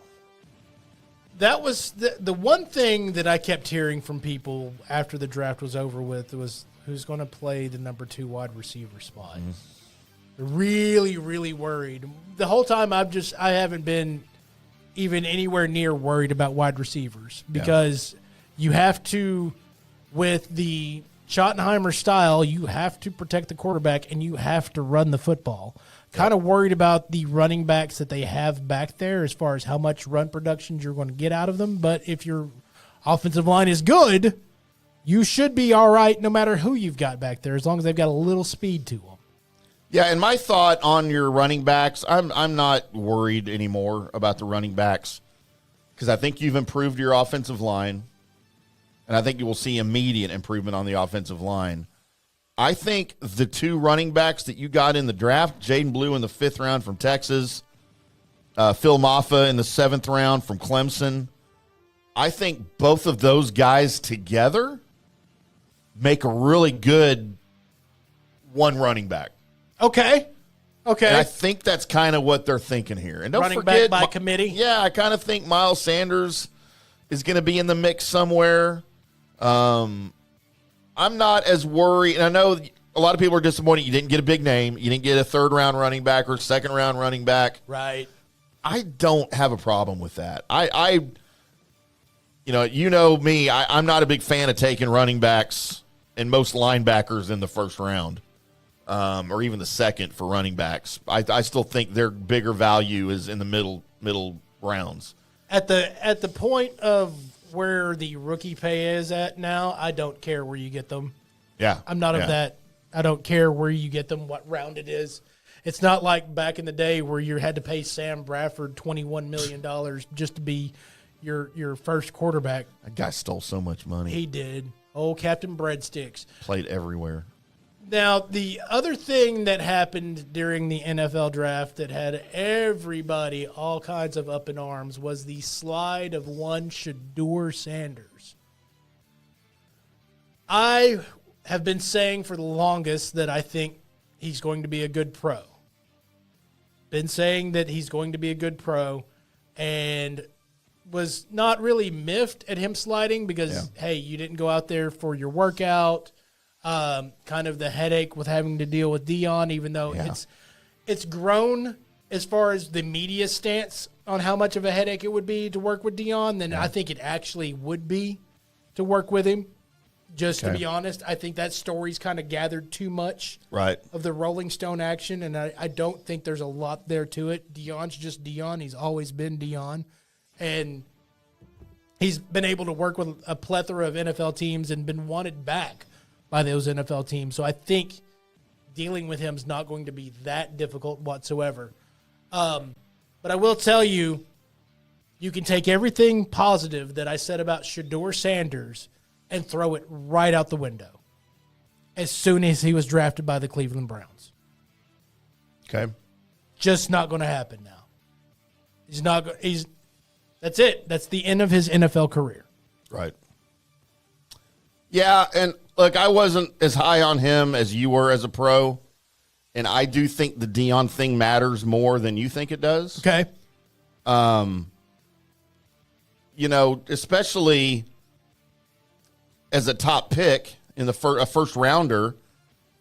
That was the one thing that I kept hearing from people after the draft was over with was who's going to play the number 2 wide receiver spot. Really, really worried. The whole time I haven't been even anywhere near worried about wide receivers because you have to, with the Schottenheimer style, you have to protect the quarterback and you have to run the football. Kind of worried about the running backs that they have back there as far as how much run production you're going to get out of them. But if your offensive line is good, you should be all right no matter who you've got back there as long as they've got a little speed to them. Yeah, and my thought on your running backs, I'm not worried anymore about the running backs because I think you've improved your offensive line. and I think you will see immediate improvement on the offensive line. I think the 2 running backs that you got in the draft, Jaden Blue in the 5th round from Texas, Phil Maffa in the 7th round from Clemson, I think both of those guys together make a really good one running back. Okay. And I think that's kind of what they're thinking here. And don't Running forget, back by committee? Yeah, I kind of think Miles Sanders is going to be in the mix somewhere. I'm not as worried. And I know a lot of people are disappointed you didn't get a big name. You didn't get a 3rd-round running back or 2nd-round running back. Right. I don't have a problem with that. You know me, I'm not a big fan of taking running backs and most linebackers in the 1st round. Or even the 2nd for running backs. I still think their bigger value is in the middle rounds. At the point of where the rookie pay is at now, I don't care where you get them. Yeah. I'm not of that. I don't care where you get them, what round it is. It's not like back in the day where you had to pay Sam Bradford $21 million just to be your first quarterback. That guy stole so much money. He did. Oh, Captain Breadsticks. Played everywhere. Now, the other thing that happened during the NFL draft that had everybody all kinds of up in arms was the slide of one Shedeur Sanders. I have been saying for the longest that I think he's going to be a good pro. Been saying that he's going to be a good pro and was not really miffed at him sliding because, hey, you didn't go out there for your workout. Kind of the headache with having to deal with Dion, even though it's grown as far as the media stance on how much of a headache it would be to work with Dion, then I think it actually would be to work with him. Just to be honest, I think that story's kind of gathered too much of the Rolling Stone action, and I don't think there's a lot there to it. Dion's just Dion. He's always been Dion. And he's been able to work with a plethora of NFL teams and been wanted back by those NFL teams. So I think dealing with him is not going to be that difficult whatsoever. But I will tell you, you can take everything positive that I said about Shedeur Sanders and throw it right out the window as soon as he was drafted by the Cleveland Browns. Okay. Just not going to happen now. That's it. That's the end of his NFL career. Right. Yeah, and look, I wasn't as high on him as you were as a pro, and I do think the Dion thing matters more than you think it does. Okay. Especially as a top pick in a first rounder,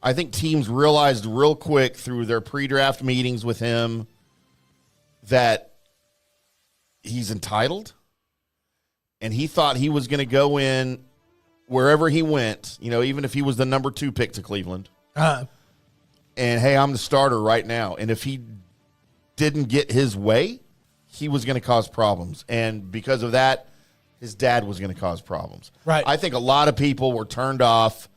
I think teams realized real quick through their pre-draft meetings with him that he's entitled, and he thought he was going to go in wherever he went, even if he was the number 2 pick to Cleveland. And, hey, I'm the starter right now. And if he didn't get his way, he was going to cause problems. And because of that, his dad was going to cause problems. Right. I think a lot of people were turned off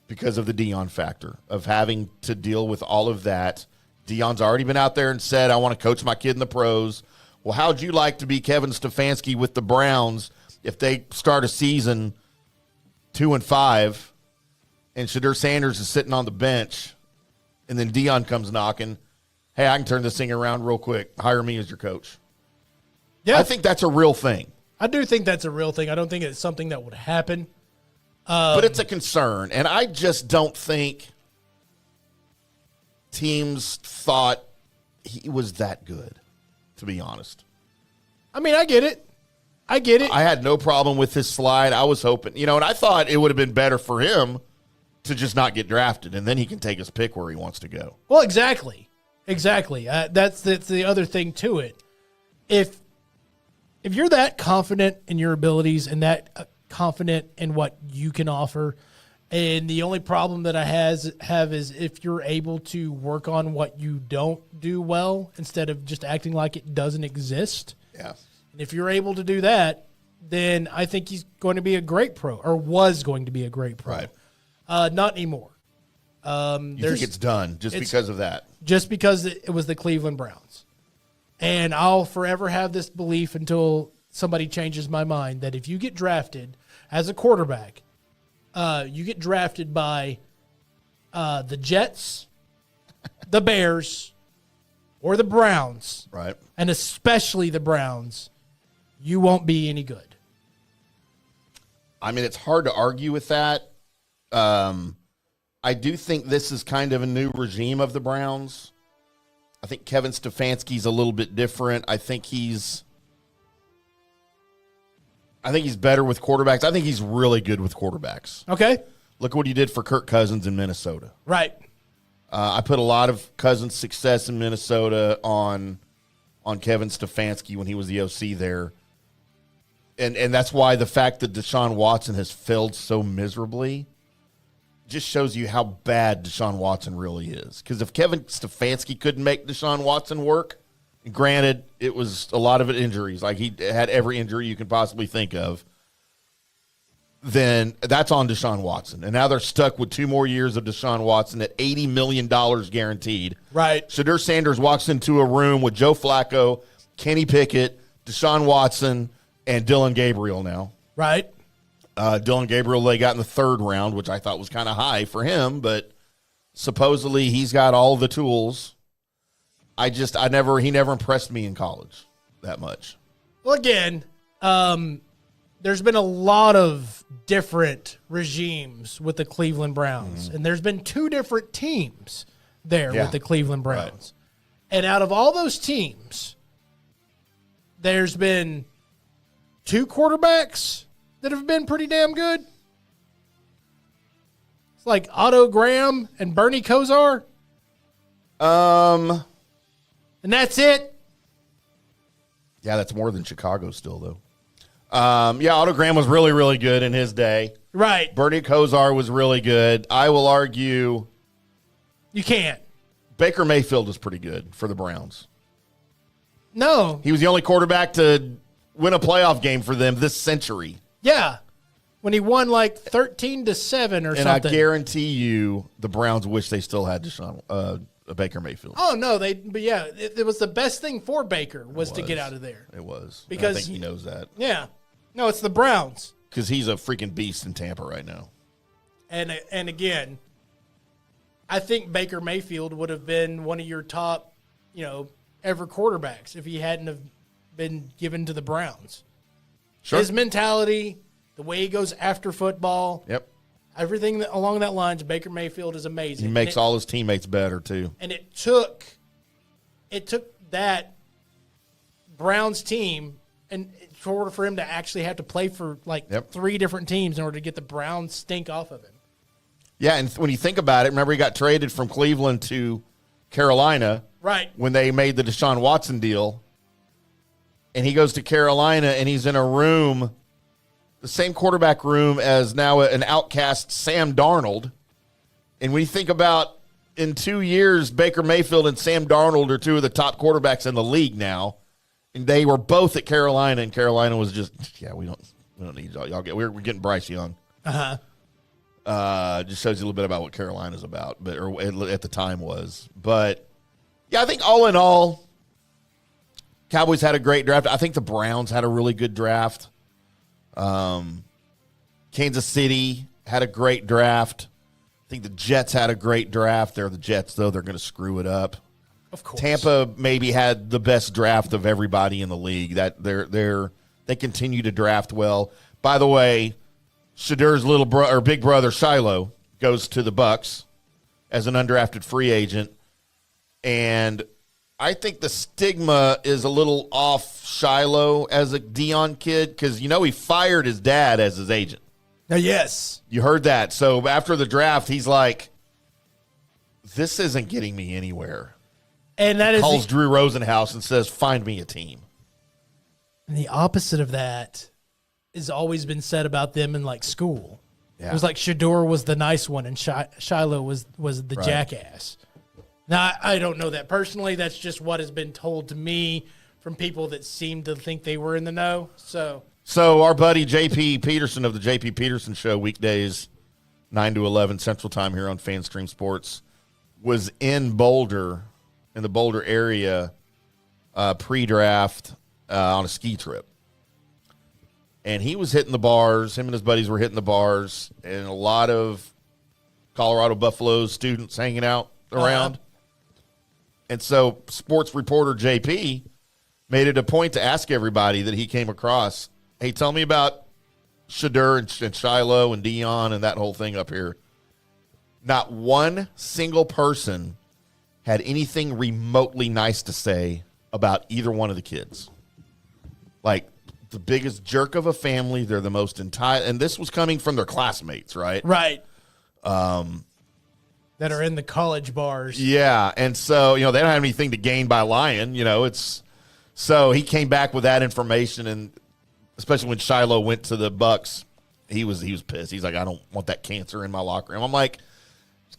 because of the Dion factor of having to deal with all of that. Dion's already been out there and said, I want to coach my kid in the pros. Well, how'd you like to be Kevin Stefanski with the Browns if they start a season 2-5 and Shedeur Sanders is sitting on the bench and then Dion comes knocking? Hey, I can turn this thing around real quick. Hire me as your coach. Yeah. I think that's a real thing. I do think that's a real thing. I don't think it's something that would happen. But it's a concern. And I just don't think teams thought he was that good, to be honest. I mean, I get it. I had no problem with his slide. I was hoping, and I thought it would have been better for him to just not get drafted, and then he can take his pick where he wants to go. Well, exactly. That's the other thing to it. If you're that confident in your abilities and that confident in what you can offer, and the only problem that I have is if you're able to work on what you don't do well instead of just acting like it doesn't exist. Yeah. And if you're able to do that, then I think he's going to be a great pro, or was going to be a great pro. Right. Not anymore. You think it's done because of that? Just because it was the Cleveland Browns. And I'll forever have this belief until somebody changes my mind, that if you get drafted as a quarterback, you get drafted by the Jets, the Bears, or the Browns, Right. and especially the Browns, you won't be any good. I mean, it's hard to argue with that. I do think this is kind of a new regime of the Browns. I think Kevin Stefanski's a little bit different. I think he's better with quarterbacks. I think he's really good with quarterbacks. Okay? Look what he did for Kirk Cousins in Minnesota. Right. I put a lot of Cousins' success in Minnesota on Kevin Stefanski when he was the OC there. And that's why the fact that Deshaun Watson has failed so miserably just shows you how bad Deshaun Watson really is. Because if Kevin Stefanski couldn't make Deshaun Watson work, granted, it was a lot of it injuries. Like, he had every injury you can possibly think of. Then that's on Deshaun Watson. And now they're stuck with 2 more years of Deshaun Watson at $80 million guaranteed. Right. Shadur Sanders walks into a room with Joe Flacco, Kenny Pickett, Deshaun Watson, and Dylan Gabriel now. Right. Dylan Gabriel they got in the 3rd round, which I thought was kind of high for him, but supposedly he's got all the tools. He never impressed me in college that much. Well, again, there's been a lot of different regimes with the Cleveland Browns, and there's been 2 different teams there with the Cleveland Browns. Right. And out of all those teams, there's been 2 quarterbacks that have been pretty damn good. It's like Otto Graham and Bernie Kosar. And that's it. Yeah, that's more than Chicago still, though. Otto Graham was really, really good in his day. Right. Bernie Kosar was really good. I will argue you can't. Baker Mayfield was pretty good for the Browns. No. He was the only quarterback to win a playoff game for them this century. Yeah. When he won like 13-7 or something. And I guarantee you the Browns wish they still had Baker Mayfield. Oh, no. It was the best thing for Baker was to get out of there. It was. Because I think he knows that. Yeah. No, it's the Browns. Because he's a freaking beast in Tampa right now. And again, I think Baker Mayfield would have been one of your top, ever quarterbacks if he hadn't have been given to the Browns. Sure. His mentality, the way he goes after football. Yep. Everything along that lines, Baker Mayfield is amazing. He makes all his teammates better, too. And it took that Browns team and in order for him to actually have to play for 3 different teams in order to get the Browns stink off of him. Yeah, and when you think about it, remember he got traded from Cleveland to Carolina. Right. When they made the Deshaun Watson deal. And he goes to Carolina, and he's in a room, the same quarterback room as now an outcast Sam Darnold. And when you think about in 2 years, Baker Mayfield and Sam Darnold are 2 of the top quarterbacks in the league now. And they were both at Carolina, and Carolina was just, we don't need y'all. We're getting Bryce Young. Just shows you a little bit about what Carolina's about, or at the time was. But yeah, I think all in all, Cowboys had a great draft. I think the Browns had a really good draft. Kansas City had a great draft. I think the Jets had a great draft. They're the Jets, though. They're going to screw it up. Of course. Tampa maybe had the best draft of everybody in the league. That they continue to draft well. By the way, Shadur's big brother Shiloh goes to the Bucks as an undrafted free agent, and I think the stigma is a little off Shiloh as a Dion kid because he fired his dad as his agent. Yes, you heard that. So after the draft, he's like, "This isn't getting me anywhere." And that calls Drew Rosenhaus and says, "Find me a team." And the opposite of that has always been said about them in school. Yeah. It was like Shador was the nice one and Shiloh was the jackass. Now, I don't know that personally. That's just what has been told to me from people that seem to think they were in the know. So our buddy J.P. Peterson of the J.P. Peterson Show, weekdays 9 to 11 Central Time here on FanStream Sports, was in Boulder, in the Boulder area, pre-draft on a ski trip. And he was hitting the bars. Him and his buddies were hitting the bars. And a lot of Colorado Buffaloes students hanging out around. And so sports reporter JP made it a point to ask everybody that he came across, hey, tell me about Shadur and Shiloh and Dion and that whole thing up here. Not one single person had anything remotely nice to say about either one of the kids. Like, the biggest jerk of a family. They're the most entitled. And this was coming from their classmates, right? Right. That are in the college bars. Yeah. And so, they don't have anything to gain by lying. So he came back with that information. And especially when Shiloh went to the Bucks, he was pissed. He's like, I don't want that cancer in my locker room. I'm like,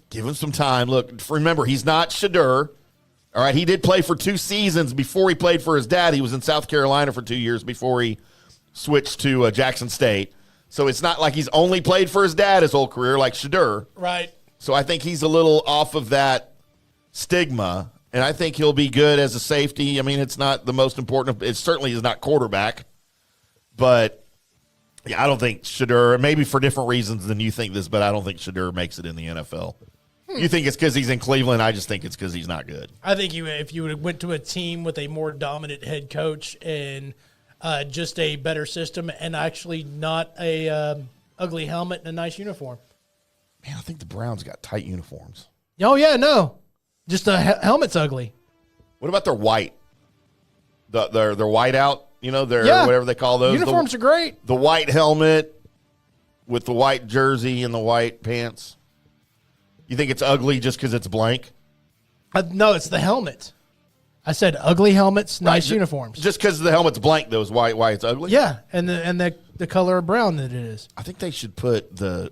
give him some time. Look, remember, he's not Shadur. All right, he did play for 2 seasons before he played for his dad. He was in South Carolina for 2 years before he switched to Jackson State. So it's not like he's only played for his dad his whole career like Shadur. Right. So I think he's a little off of that stigma, and I think he'll be good as a safety. I mean, it's not the most important. It certainly is not quarterback. But, yeah, I don't think Shadur, maybe for different reasons than you think this, but I don't think Shadur makes it in the NFL. You think it's because he's in Cleveland? I just think it's because he's not good. I think if you would have went to a team with a more dominant head coach and just a better system and actually not a ugly helmet and a nice uniform. Man, I think the Browns got tight uniforms. Oh, yeah, no. Just the helmet's ugly. What about their white? Their white out, their whatever they call those. Uniforms are great. The white helmet with the white jersey and the white pants. You think it's ugly just because it's blank? No, it's the helmet. I said ugly helmets, nice uniforms. Just because the helmet's blank, though, is why it's ugly? Yeah, and the color of brown that it is. I think they should put the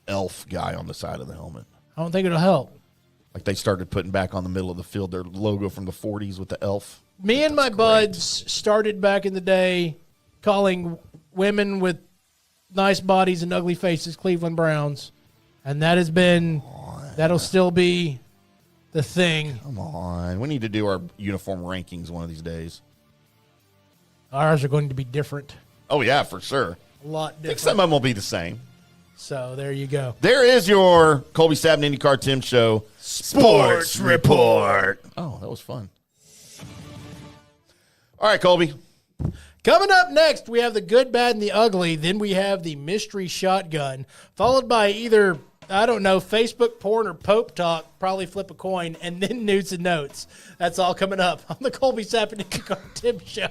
elf guy on the side of the helmet. I don't think it'll help. Like they started putting back on the middle of the field their logo from the 40s with the elf. Me and my buds started back in the day calling women with nice bodies and ugly faces Cleveland Browns. And that'll still be the thing. Come on. We need to do our uniform rankings one of these days. Ours are going to be different. Oh, yeah, for sure. A lot I think different. some of them will be the same. So there you go. There is your Colby Sapp and IndyCarTim Show Sports Report. Oh, that was fun. All right, Colby. Coming up next, we have the good, bad, and the ugly. Then we have the mystery shotgun, followed by either, I don't know, Facebook porn or Pope talk, probably flip a coin, and then news and notes. That's all coming up on the Colby Sapp and IndyCarTim Show.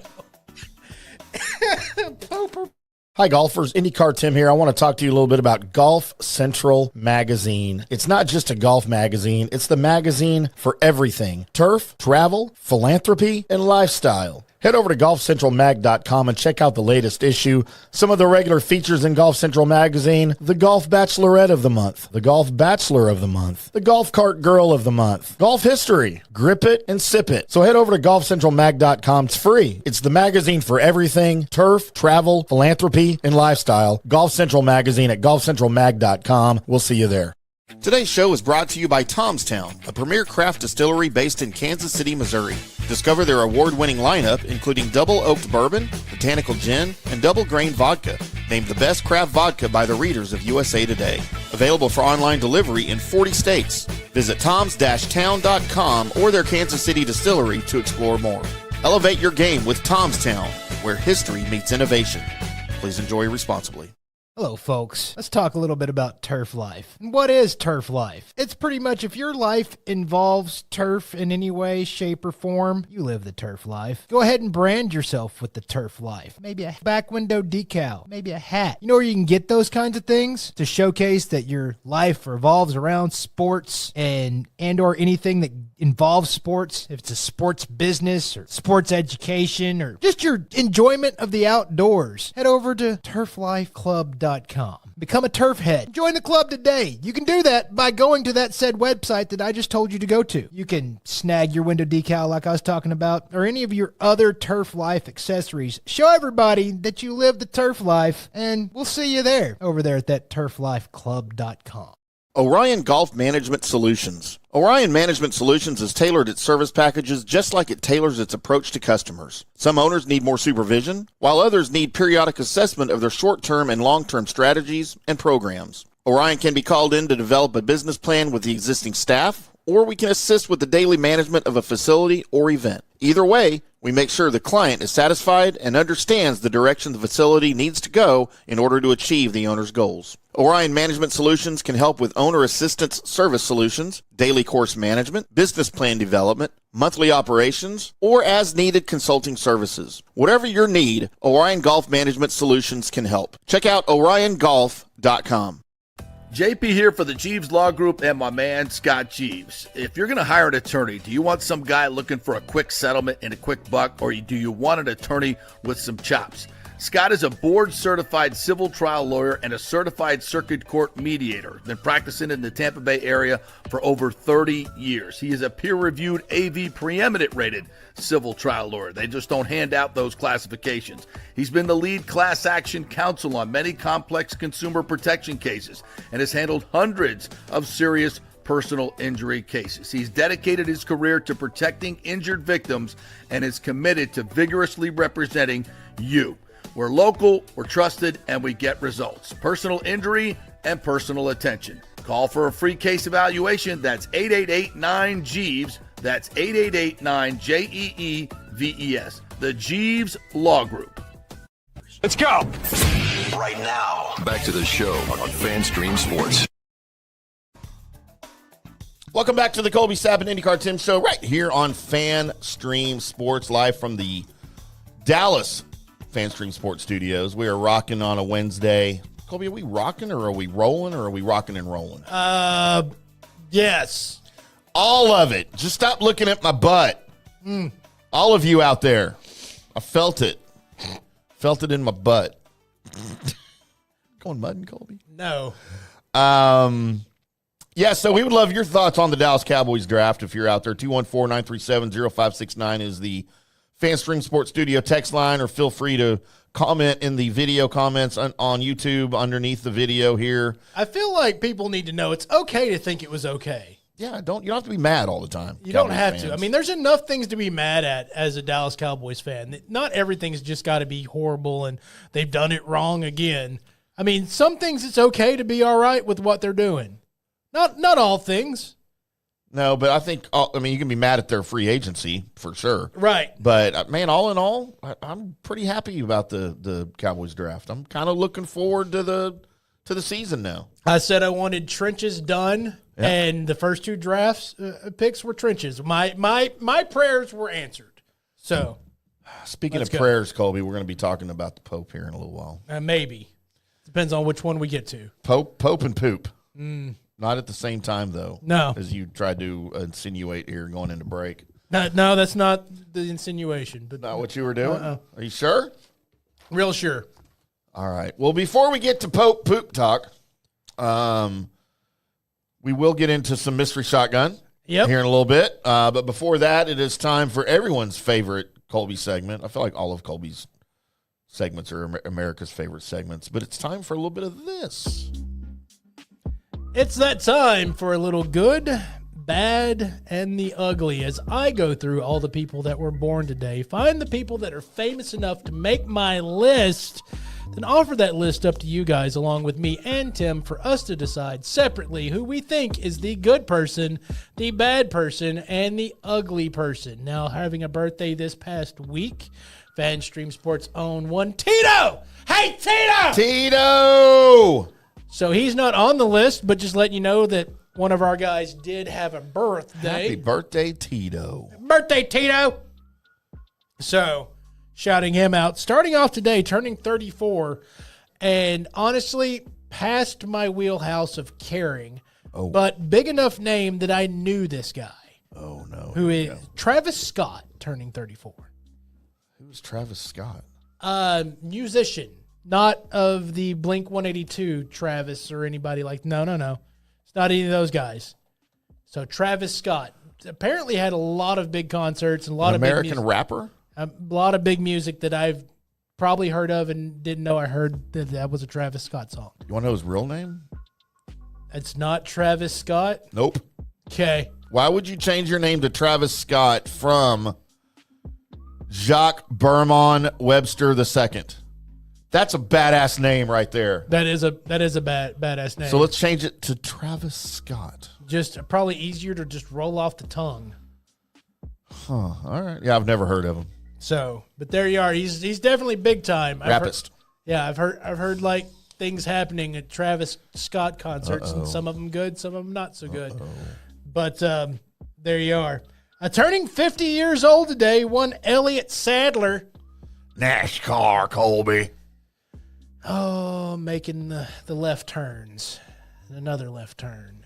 Hi, golfers. IndyCarTim here. I want to talk to you a little bit about Golf Central Magazine. It's not just a golf magazine. It's the magazine for everything. Turf, travel, philanthropy, and lifestyle. Head over to golfcentralmag.com and check out the latest issue. Some of the regular features in Golf Central Magazine: the Golf Bachelorette of the Month, the Golf Bachelor of the Month, the Golf Cart Girl of the Month, Golf History, Grip It and Sip It. So head over to golfcentralmag.com. It's free. It's the magazine for everything: turf, travel, philanthropy, and lifestyle. Golf Central Magazine at golfcentralmag.com. We'll see you there. Today's show is brought to you by Tomstown, a premier craft distillery based in Kansas City, Missouri. Discover their award-winning lineup, including double oaked bourbon, botanical gin, and double grain vodka, named the best craft vodka by the readers of USA Today. Available for online delivery in 40 states. Visit toms-town.com or their Kansas City distillery to explore more. Elevate your game with Tomstown, where history meets innovation. Please enjoy responsibly. Hello, folks. Let's talk a little bit about turf life. And what is turf life? It's pretty much if your life involves turf in any way, shape, or form, you live the turf life. Go ahead and brand yourself with the turf life. Maybe a back window decal, maybe a hat. You know where you can get those kinds of things to showcase that your life revolves around sports and or anything that involves sports. If it's a sports business or sports education or just your enjoyment of the outdoors, head over to turflifeclub.com. Become a turf head. Join the club today. You can do that by going to that said website that I just told you to go to. You can snag your window decal like I was talking about, or any of your other turf life accessories. Show everybody that you live the turf life, and we'll see you there over there at that turflifeclub.com. Orion Golf Management Solutions. Orion Management Solutions has tailored its service packages just like it tailors its approach to customers. Some owners need more supervision, while others need periodic assessment of their short-term and long-term strategies and programs. Orion can be called in to develop a business plan with the existing staff, or we can assist with the daily management of a facility or event. Either way, we make sure the client is satisfied and understands the direction the facility needs to go in order to achieve the owner's goals. Orion Management Solutions can help with owner assistance service solutions, daily course management, business plan development, monthly operations, or as-needed consulting services. Whatever your need, Orion Golf Management Solutions can help. Check out oriongolf.com. JP here for the Jeeves Law Group and my man Scott Jeeves. If you're going to hire an attorney, do you want some guy looking for a quick settlement and a quick buck, or do you want an attorney with some chops? Scott is a board-certified civil trial lawyer and a certified circuit court mediator. Been practicing in the Tampa Bay area for over 30 years. He is a peer-reviewed AV preeminent rated civil trial lawyer. They just don't hand out those classifications. He's been the lead class action counsel on many complex consumer protection cases and has handled hundreds of serious personal injury cases. He's dedicated his career to protecting injured victims and is committed to vigorously representing you. We're local, we're trusted, and we get results. Personal injury and personal attention. Call for a free case evaluation. That's 888-9-JEEVES. That's 888-9-JEEVES. The Jeeves Law Group. Let's go. Right now, back to the show on FanStream Sports. Welcome back to the Colby Sapp and IndyCarTim show right here on FanStream Sports, live from the Dallas FanStream Sports Studios. We are rocking on a Wednesday. Colby, are we rocking or are we rolling or are we rocking and rolling? Yes. All of it. Just stop looking at my butt. All of you out there. I felt it. Felt it in my butt. Going mudding, Colby? No. Yeah, so we would love your thoughts on the Dallas Cowboys draft if you're out there. 214-937-0569 is the FanStream Sports Studio text line, or feel free to comment in the video comments on YouTube underneath the video here. I feel like people need to know it's okay to think it was okay. Yeah, you don't have to be mad all the time. You don't have to. I mean, there's enough things to be mad at as a Dallas Cowboys fan. Not everything's just got to be horrible and they've done it wrong again. I mean, some things it's okay to be all right with what they're doing. Not all things. No, but I think, you can be mad at their free agency for sure. Right. But, man, all in all, I'm pretty happy about the Cowboys draft. I'm kind of looking forward to the season now. I said I wanted trenches done, and the first two drafts picks were trenches. My prayers were answered. So, speaking of prayers, Colby, we're going to be talking about the Pope here in a little while. Maybe. Depends on which one we get to. Pope and poop. Not at the same time, though. No. As you tried to insinuate here going into break. No, that's not the insinuation. But not what you were doing? Are you sure? Real sure. All right. Well, before we get to Pope poop talk, we will get into some mystery shotgun here in a little bit. But before that, it is time for everyone's favorite Colby segment. I feel like all of Colby's segments are America's favorite segments, but it's time for a little bit of this. It's that time for a little good, bad, and the ugly as I go through all the people that were born today, find the people that are famous enough to make my list, then offer that list up to you guys along with me and Tim for us to decide separately who we think is the good person, the bad person, and the ugly person. Now, having a birthday this past week, FanStream Sports' own one, Tito! Hey, Tito! Tito! So he's not on the list, but just letting you know that one of our guys did have a birthday. Happy birthday, Tito. Birthday, Tito! So, shouting him out. Starting off today, turning 34, and honestly, past my wheelhouse of caring, but big enough name that I knew this guy. Oh, no. Who is Travis Scott, turning 34. Who's Travis Scott? Musician. Not of the Blink-182 Travis or anybody like, no. It's not any of those guys. So Travis Scott apparently had a lot of big concerts and a lot of American rapper? A lot of big music that I've probably heard of and didn't know I heard that was a Travis Scott song. You want to know his real name? It's not Travis Scott? Nope. Okay. Why would you change your name to Travis Scott from Jacques Bermond Webster II? That's a badass name right there. That is a badass name. So let's change it to Travis Scott. Just probably easier to just roll off the tongue. Huh. All right. Yeah, I've never heard of him. So, but there you are. He's definitely big time. Rapist. I've heard like things happening at Travis Scott concerts, and some of them good, some of them not so good. But there you are. Turning 50 years old today, one Elliott Sadler. NASCAR, Colby. Oh, making the left turns. And another left turn.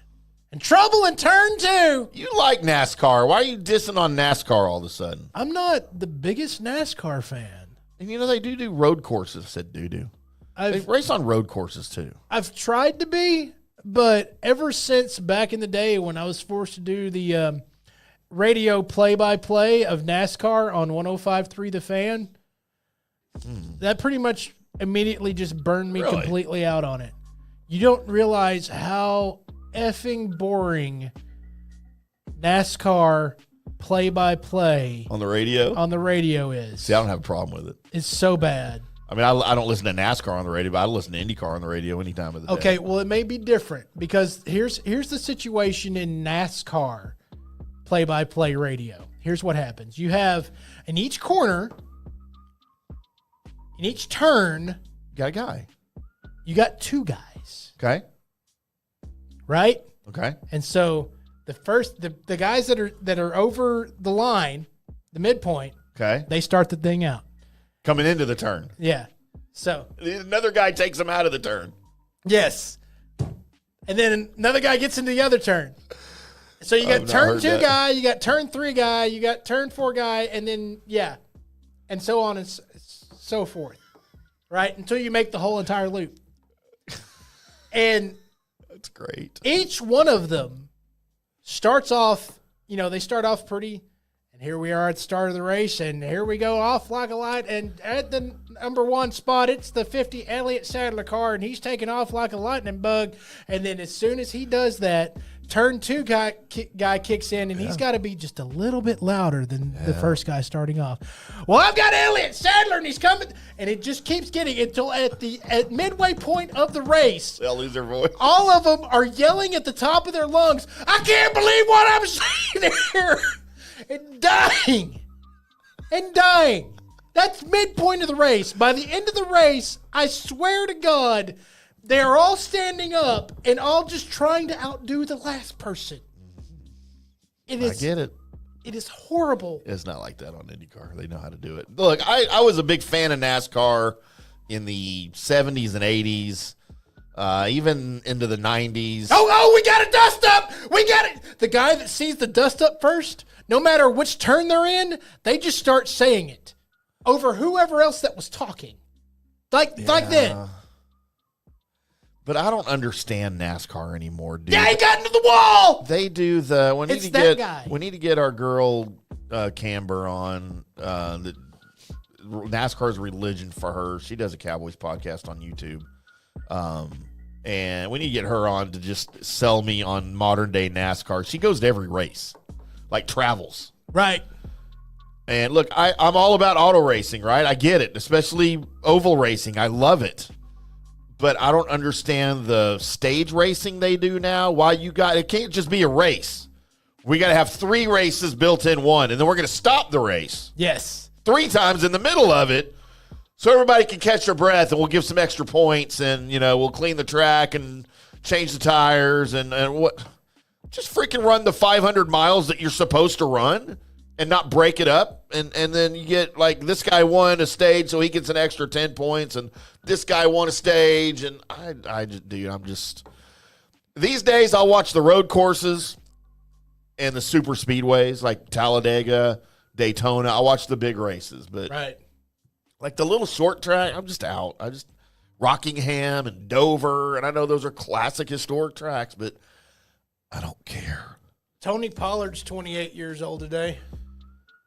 And trouble in turn two. You like NASCAR. Why are you dissing on NASCAR all of a sudden? I'm not the biggest NASCAR fan. And you know, they do road courses. I said do. They race on road courses too. I've tried to be, but ever since back in the day when I was forced to do the radio play-by-play of NASCAR on 105.3 The Fan, that pretty much immediately just burned me completely out on it. You don't realize how effing boring NASCAR play-by-play On the radio is. See, I don't have a problem with it. It's so bad. I mean, I don't listen to NASCAR on the radio, but I listen to IndyCar on the radio any time of the day. Okay, well, it may be different because here's the situation in NASCAR play-by-play radio. Here's what happens. You have in each corner, in each turn, You got a guy. you got two guys, Okay. right? Okay. And so the guys that are over the line, the midpoint, Okay. they start the thing out. Coming into the turn. Yeah. So, Another guy takes him out of the turn. yes. And then another guy gets into the other turn. So you got I've not turn heard 2 that. guy, you got turn 3 guy, you got turn 4 guy, and then, yeah. And so on and so forth. Right? Until you make the whole entire loop. And That's great. each one of them starts off, they start off pretty, and here we are at the start of the race, and here we go off like a light, and at the number 1 spot, it's the 50 Elliott Sadler car, and he's taking off like a lightning bug, and then as soon as he does that, turn 2 guy kicks in, and he's got to be just a little bit louder than the first guy starting off. Well, I've got Elliott Sadler, and he's coming, and it just keeps getting until at midway point of the race, They'll lose their voice. all of them are yelling at the top of their lungs, I can't believe what I'm seeing here, and dying. That's midpoint of the race. By the end of the race, I swear to God, they are all standing up and all just trying to outdo the last person. I get it. It is horrible. It's not like that on IndyCar. They know how to do it. Look, I was a big fan of NASCAR in the 70s and 80s, even into the 90s. Oh, we got a dust up. We got it. The guy that sees the dust up first, no matter which turn they're in, they just start saying it over whoever else that was talking. Like then. But I don't understand NASCAR anymore, dude. Yeah, he got into the wall. They do we need to get our girl Camber on. NASCAR's religion for her. She does a Cowboys podcast on YouTube. And we need to get her on to just sell me on modern day NASCAR. She goes to every race, like travels. Right. And look, I'm all about auto racing, right? I get it, especially oval racing. I love it. But I don't understand the stage racing they do now. Why it can't just be a race. We got to have 3 races built in one, and then we're going to stop the race. Yes. 3 times in the middle of it so everybody can catch their breath, and we'll give some extra points, and, we'll clean the track and change the tires and what. Just freaking run the 500 miles that you're supposed to run and not break it up. And then you get, like, this guy won a stage, so he gets an extra 10 points, and this guy won a stage, and I'm just these days I'll watch the road courses and the super speedways like Talladega, Daytona. I watch the big races, but Right. like the little short track, I'm just out. Rockingham and Dover, and I know those are classic historic tracks, but I don't care. Tony Pollard's 28 years old today.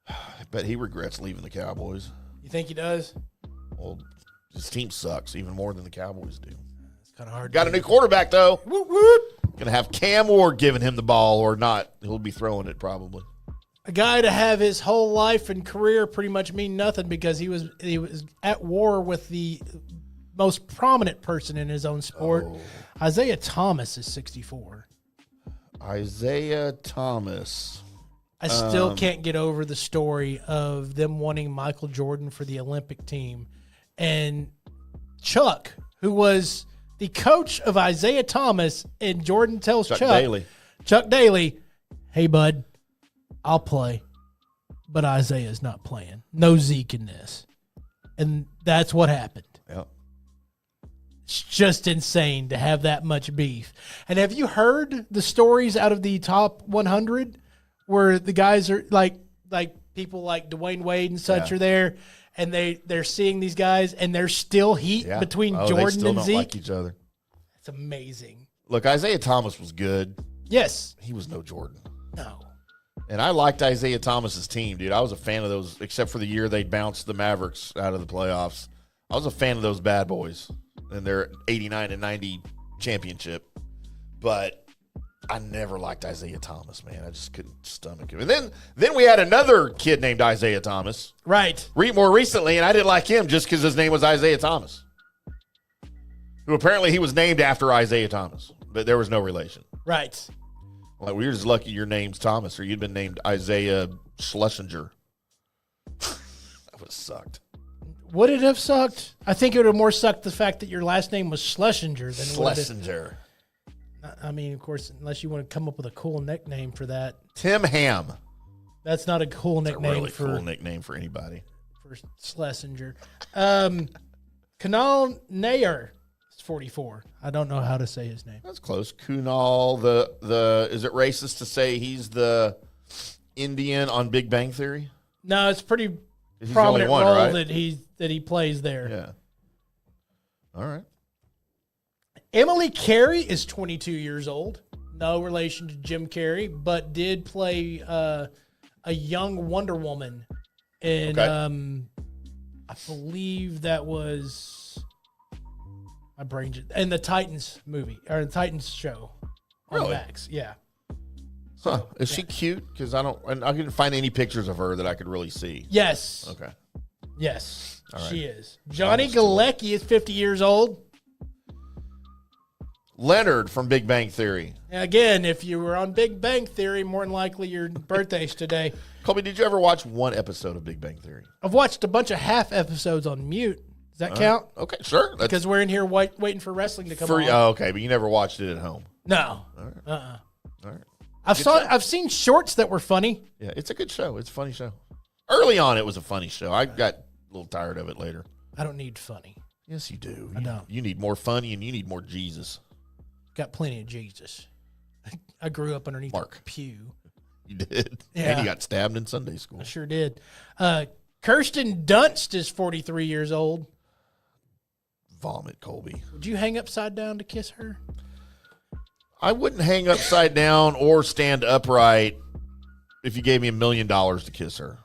I bet he regrets leaving the Cowboys. You think he does? Well, his team sucks even more than the Cowboys do. It's kind of hard. Got a new quarterback, though. Whoop, whoop. Going to have Cam Ward giving him the ball or not. He'll be throwing it probably. A guy to have his whole life and career pretty much mean nothing because he was at war with the most prominent person in his own sport. Isaiah Thomas is 64. Isaiah Thomas. I still can't get over the story of them wanting Michael Jordan for the Olympic team. And Chuck, who was the coach of Isaiah Thomas, and Jordan tells Chuck Daly, hey, bud, I'll play, but Isaiah's not playing. No Zeke in this. And that's what happened. Yep. It's just insane to have that much beef. And have you heard the stories out of the top 100 where the guys are like people like Dwayne Wade and such are there, and they're seeing these guys, and there's still heat between Jordan they still and don't Zeke? like each other. It's amazing. Look, Isaiah Thomas was good. Yes. He was no Jordan. No. And I liked Isaiah Thomas's team, dude. I was a fan of those, except for the year they bounced the Mavericks out of the playoffs. I was a fan of those bad boys and their 89 and 90 championship. But I never liked Isaiah Thomas, man. I just couldn't stomach him. And then we had another kid named Isaiah Thomas. Right. More recently, and I didn't like him just because his name was Isaiah Thomas. Who apparently he was named after Isaiah Thomas, but there was no relation. Right. Like, we were just lucky your name's Thomas, or you'd been named Isaiah Schlesinger. That would have sucked. Would it have sucked? I think it would have more sucked the fact that your last name was Schlesinger than it would have. Schlesinger. I mean, of course, unless you want to come up with a cool nickname for that. Tim Ham. That's not a cool nickname It's a really for cool nickname for anybody. For Schlesinger. Kanal Nair is 44. I don't know how to say his name. That's close. Kunal, the is it racist to say he's the Indian on Big Bang Theory? No, it's pretty He's prominent the only role one, right? that he plays there. Yeah. All right. Emily Carey is 22 years old. No relation to Jim Carrey, but did play a young Wonder Woman in, I believe that was, my brain just, in the Titans movie, or the Titans show on Really? Max. Yeah. Huh. Is she cute? Because I didn't find any pictures of her that I could really see. Yes. Okay. Yes, All right. she is. Johnny Galecki is 50 years old. Leonard from Big Bang Theory. Again, if you were on Big Bang Theory, more than likely your birthday's today. Colby, did you ever watch one episode of Big Bang Theory? I've watched a bunch of half episodes on mute. Does that count? Okay, sure. Because we're in here waiting for wrestling to come on. Oh, okay, but you never watched it at home. No. All right. All right. I've seen shorts that were funny. Yeah, it's a good show. It's a funny show. Early on, it was a funny show. I got a little tired of it later. I don't need funny. Yes, you do. I don't. You need more funny, and you need more Jesus. Got plenty of Jesus. I grew up underneath Mark. a pew. You did. Yeah. And you got stabbed in Sunday school. I sure did. Kirsten Dunst is 43 years old. Vomit, Colby. Would you hang upside down to kiss her? I wouldn't hang upside down or stand upright if you gave me $1 million to kiss her.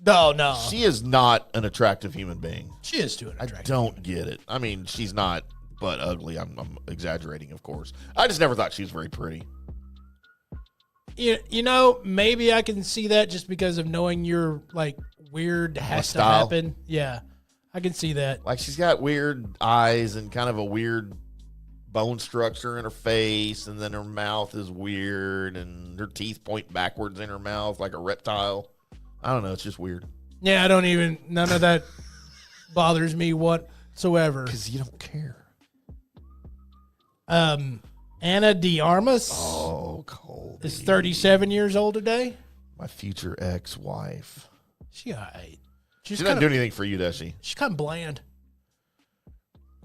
No. She is not an attractive human being. She is too I attractive. don't get it. I mean, she's not butt ugly. I'm exaggerating, of course. I just never thought she was very pretty. You know, maybe I can see that just because of knowing you're like weird has to style. happen. Yeah, I can see that. Like, she's got weird eyes and kind of a weird bone structure in her face, and then her mouth is weird, and her teeth point backwards in her mouth like a reptile. I don't know. It's just weird. Yeah, none of that bothers me whatsoever. Because you don't care. Anna de Armas Colby. is 37 years old today. My future ex-wife. She all right. She doesn't do anything for you, does she? She's kind of bland.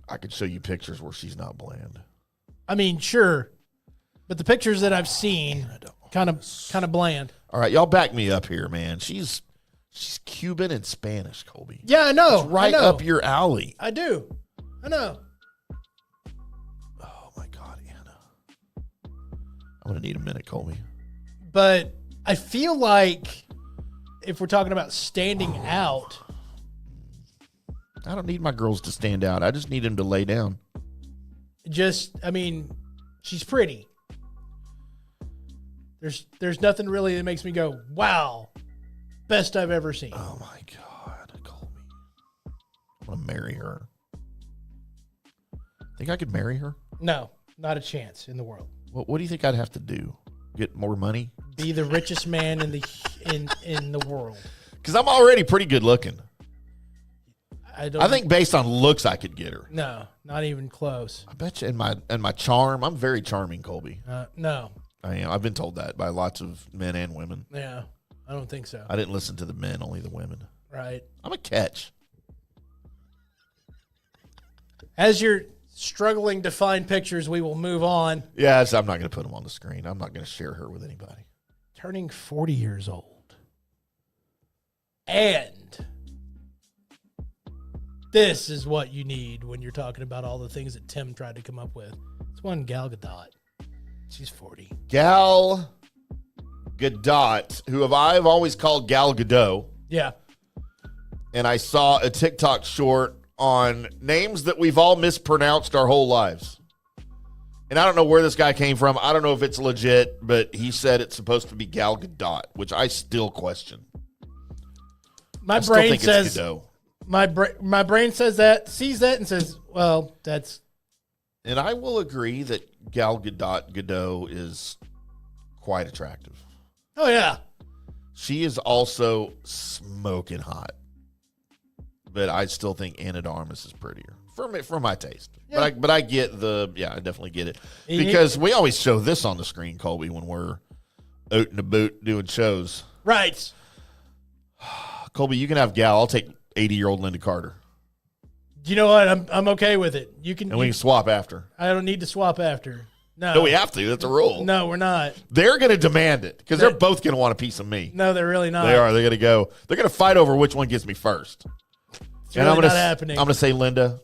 I could show you pictures where she's not bland. I mean, sure, but the pictures that I've seen, kind of bland. All right, y'all back me up here, man. She's Cuban and Spanish, Colby. Yeah, I know. It's right I know. up your alley. I do. I know. Oh, my God, Anna. I'm going to need a minute, Colby. But I feel like if we're talking about standing out, I don't need my girls to stand out. I just need them to lay down. I mean, She's pretty. There's nothing really that makes me go, wow, best I've ever seen. Oh my God, Colby. I want to marry her. Think I could marry her? No, not a chance in the world. What do you think I'd have to do? Get more money? Be the richest man in the world. Because I'm already pretty good looking. I think based on looks, I could get her. No, not even close. I bet you in my charm, I'm very charming, Colby. No. I am. I've been told that by lots of men and women. Yeah, I don't think so. I didn't listen to the men, only the women. Right. I'm a catch. As you're struggling to find pictures, we will move on. Yeah, I'm not going to put them on the screen. I'm not going to share her with anybody. Turning 40 years old. And this is what you need when you're talking about all the things that Tim tried to come up with. It's one Gal Gadot. She's 40. Gal Gadot, who I've always called Gal Gadot. Yeah. And I saw a TikTok short on names that we've all mispronounced our whole lives. And I don't know where this guy came from. I don't know if it's legit, but he said it's supposed to be Gal Gadot, which I still question. My brain says my brain says that, sees that, and says, "Well, that's." And I will agree that Gal Gadot is quite attractive. Oh yeah, she is also smoking hot. But I still think Anna de Armas is prettier for my taste. Yeah. But I get I definitely get it. Because we always show this on the screen, Colby, when we're out and about doing shows. Right. Colby, you can have Gal. I'll take 80-year-old Linda Carter. You know what? I'm okay with it. We can swap after. I don't need to swap after. No, we have to. That's a rule. No, we're not. They're going to demand it because they're both going to want a piece of me. No, they're really not. They are. They're going to go. They're going to fight over which one gets me first. It's really not happening. I'm going to say, Linda,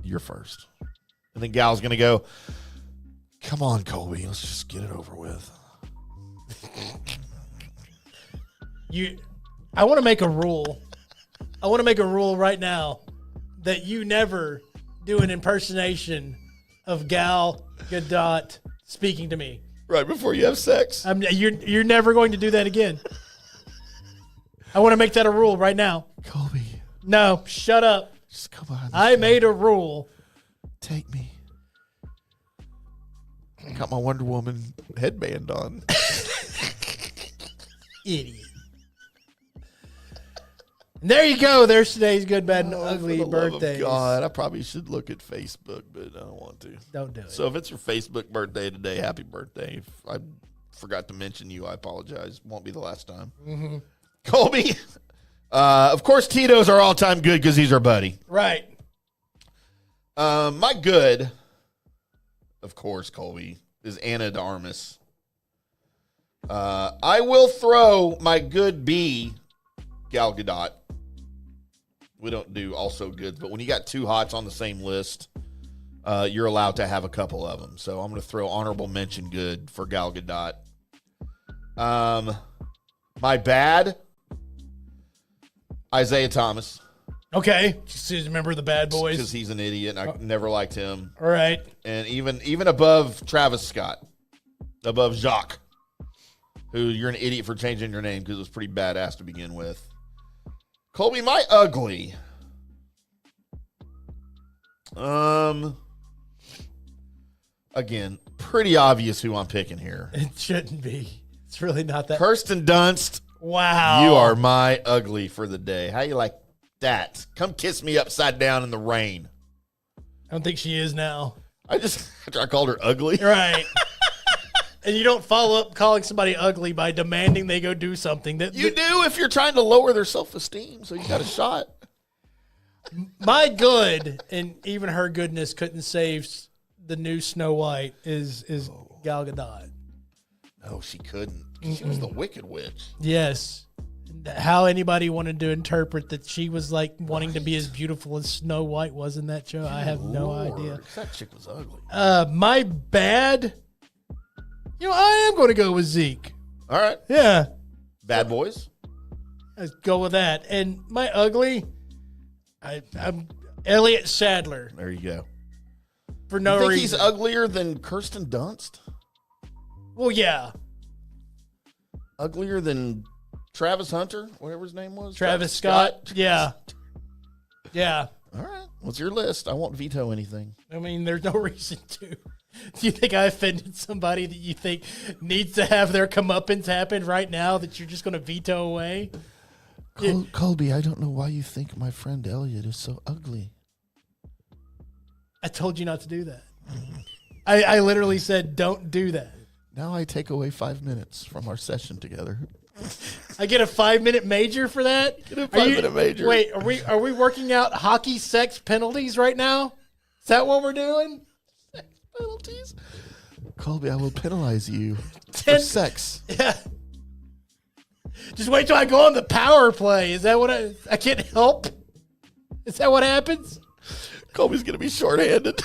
you're first. And then Gal's going to go, come on, Colby, let's just get it over with. I want to make a rule. I want to make a rule right now that you never do an impersonation of Gal Gadot speaking to me. Right before you have sex. You're never going to do that again. I want to make that a rule right now. Colby. No, shut up. Just come on. I made a rule. Take me. I got my Wonder Woman headband on. Idiot. And there you go. There's today's good, bad, and ugly birthdays. God, I probably should look at Facebook, but I don't want to. Don't do it. So if it's your Facebook birthday today, happy birthday. If I forgot to mention you, I apologize. Won't be the last time. Mm-hmm. Colby, of course, Tito's our all-time good because he's our buddy. Right. My good, of course, Colby, is Anna de Armas. I will throw my good B, Gal Gadot. We don't do also goods, but when you got two hots on the same list, you're allowed to have a couple of them. So I'm going to throw honorable mention good for Gal Gadot. My bad, Isaiah Thomas. Okay. Just remember the Bad Boys. Because he's an idiot, and I never liked him. All right. And even above Travis Scott, above Jacques, who you're an idiot for changing your name because it was pretty badass to begin with. Colby, my ugly. Again, pretty obvious who I'm picking here. It shouldn't be. It's really not that. Kirsten Dunst. Wow. You are my ugly for the day. How you like that? Come kiss me upside down in the rain. I don't think she is now. I called her ugly. Right. And you don't follow up calling somebody ugly by demanding they go do something. That you do if you're trying to lower their self-esteem, so you got a shot. My good, and even her goodness couldn't save the new Snow White, is Gal Gadot. No, she couldn't. She was the Wicked Witch. Yes. How anybody wanted to interpret that she was like wanting to be as beautiful as Snow White was in that show, I have no idea. That chick was ugly. My bad... I am going to go with Zeke. All right. Yeah. Bad Boys. Let's go with that. And my ugly, I'm Elliot Sadler. There you go. for no You think reason. he's uglier than Kirsten Dunst? Well, yeah. Uglier than Travis Hunter, whatever his name was? Travis Scott. Yeah. Yeah. All right. What's your list? I won't veto anything. I mean, there's no reason to. Do you think I offended somebody that you think needs to have their comeuppance happen right now that you're just going to veto away? Colby, I don't know why you think my friend Elliot is so ugly. I told you not to do that. I literally said, don't do that. Now I take away 5 minutes from our session together. I get a 5-minute major for that? Get a 5-minute major. Wait, are we working out hockey sex penalties right now? Is that what we're doing? Sex penalties? Colby, I will penalize you for sex. Yeah. Just wait till I go on the power play. Is that what I can't help? Is that what happens? Colby's going to be shorthanded.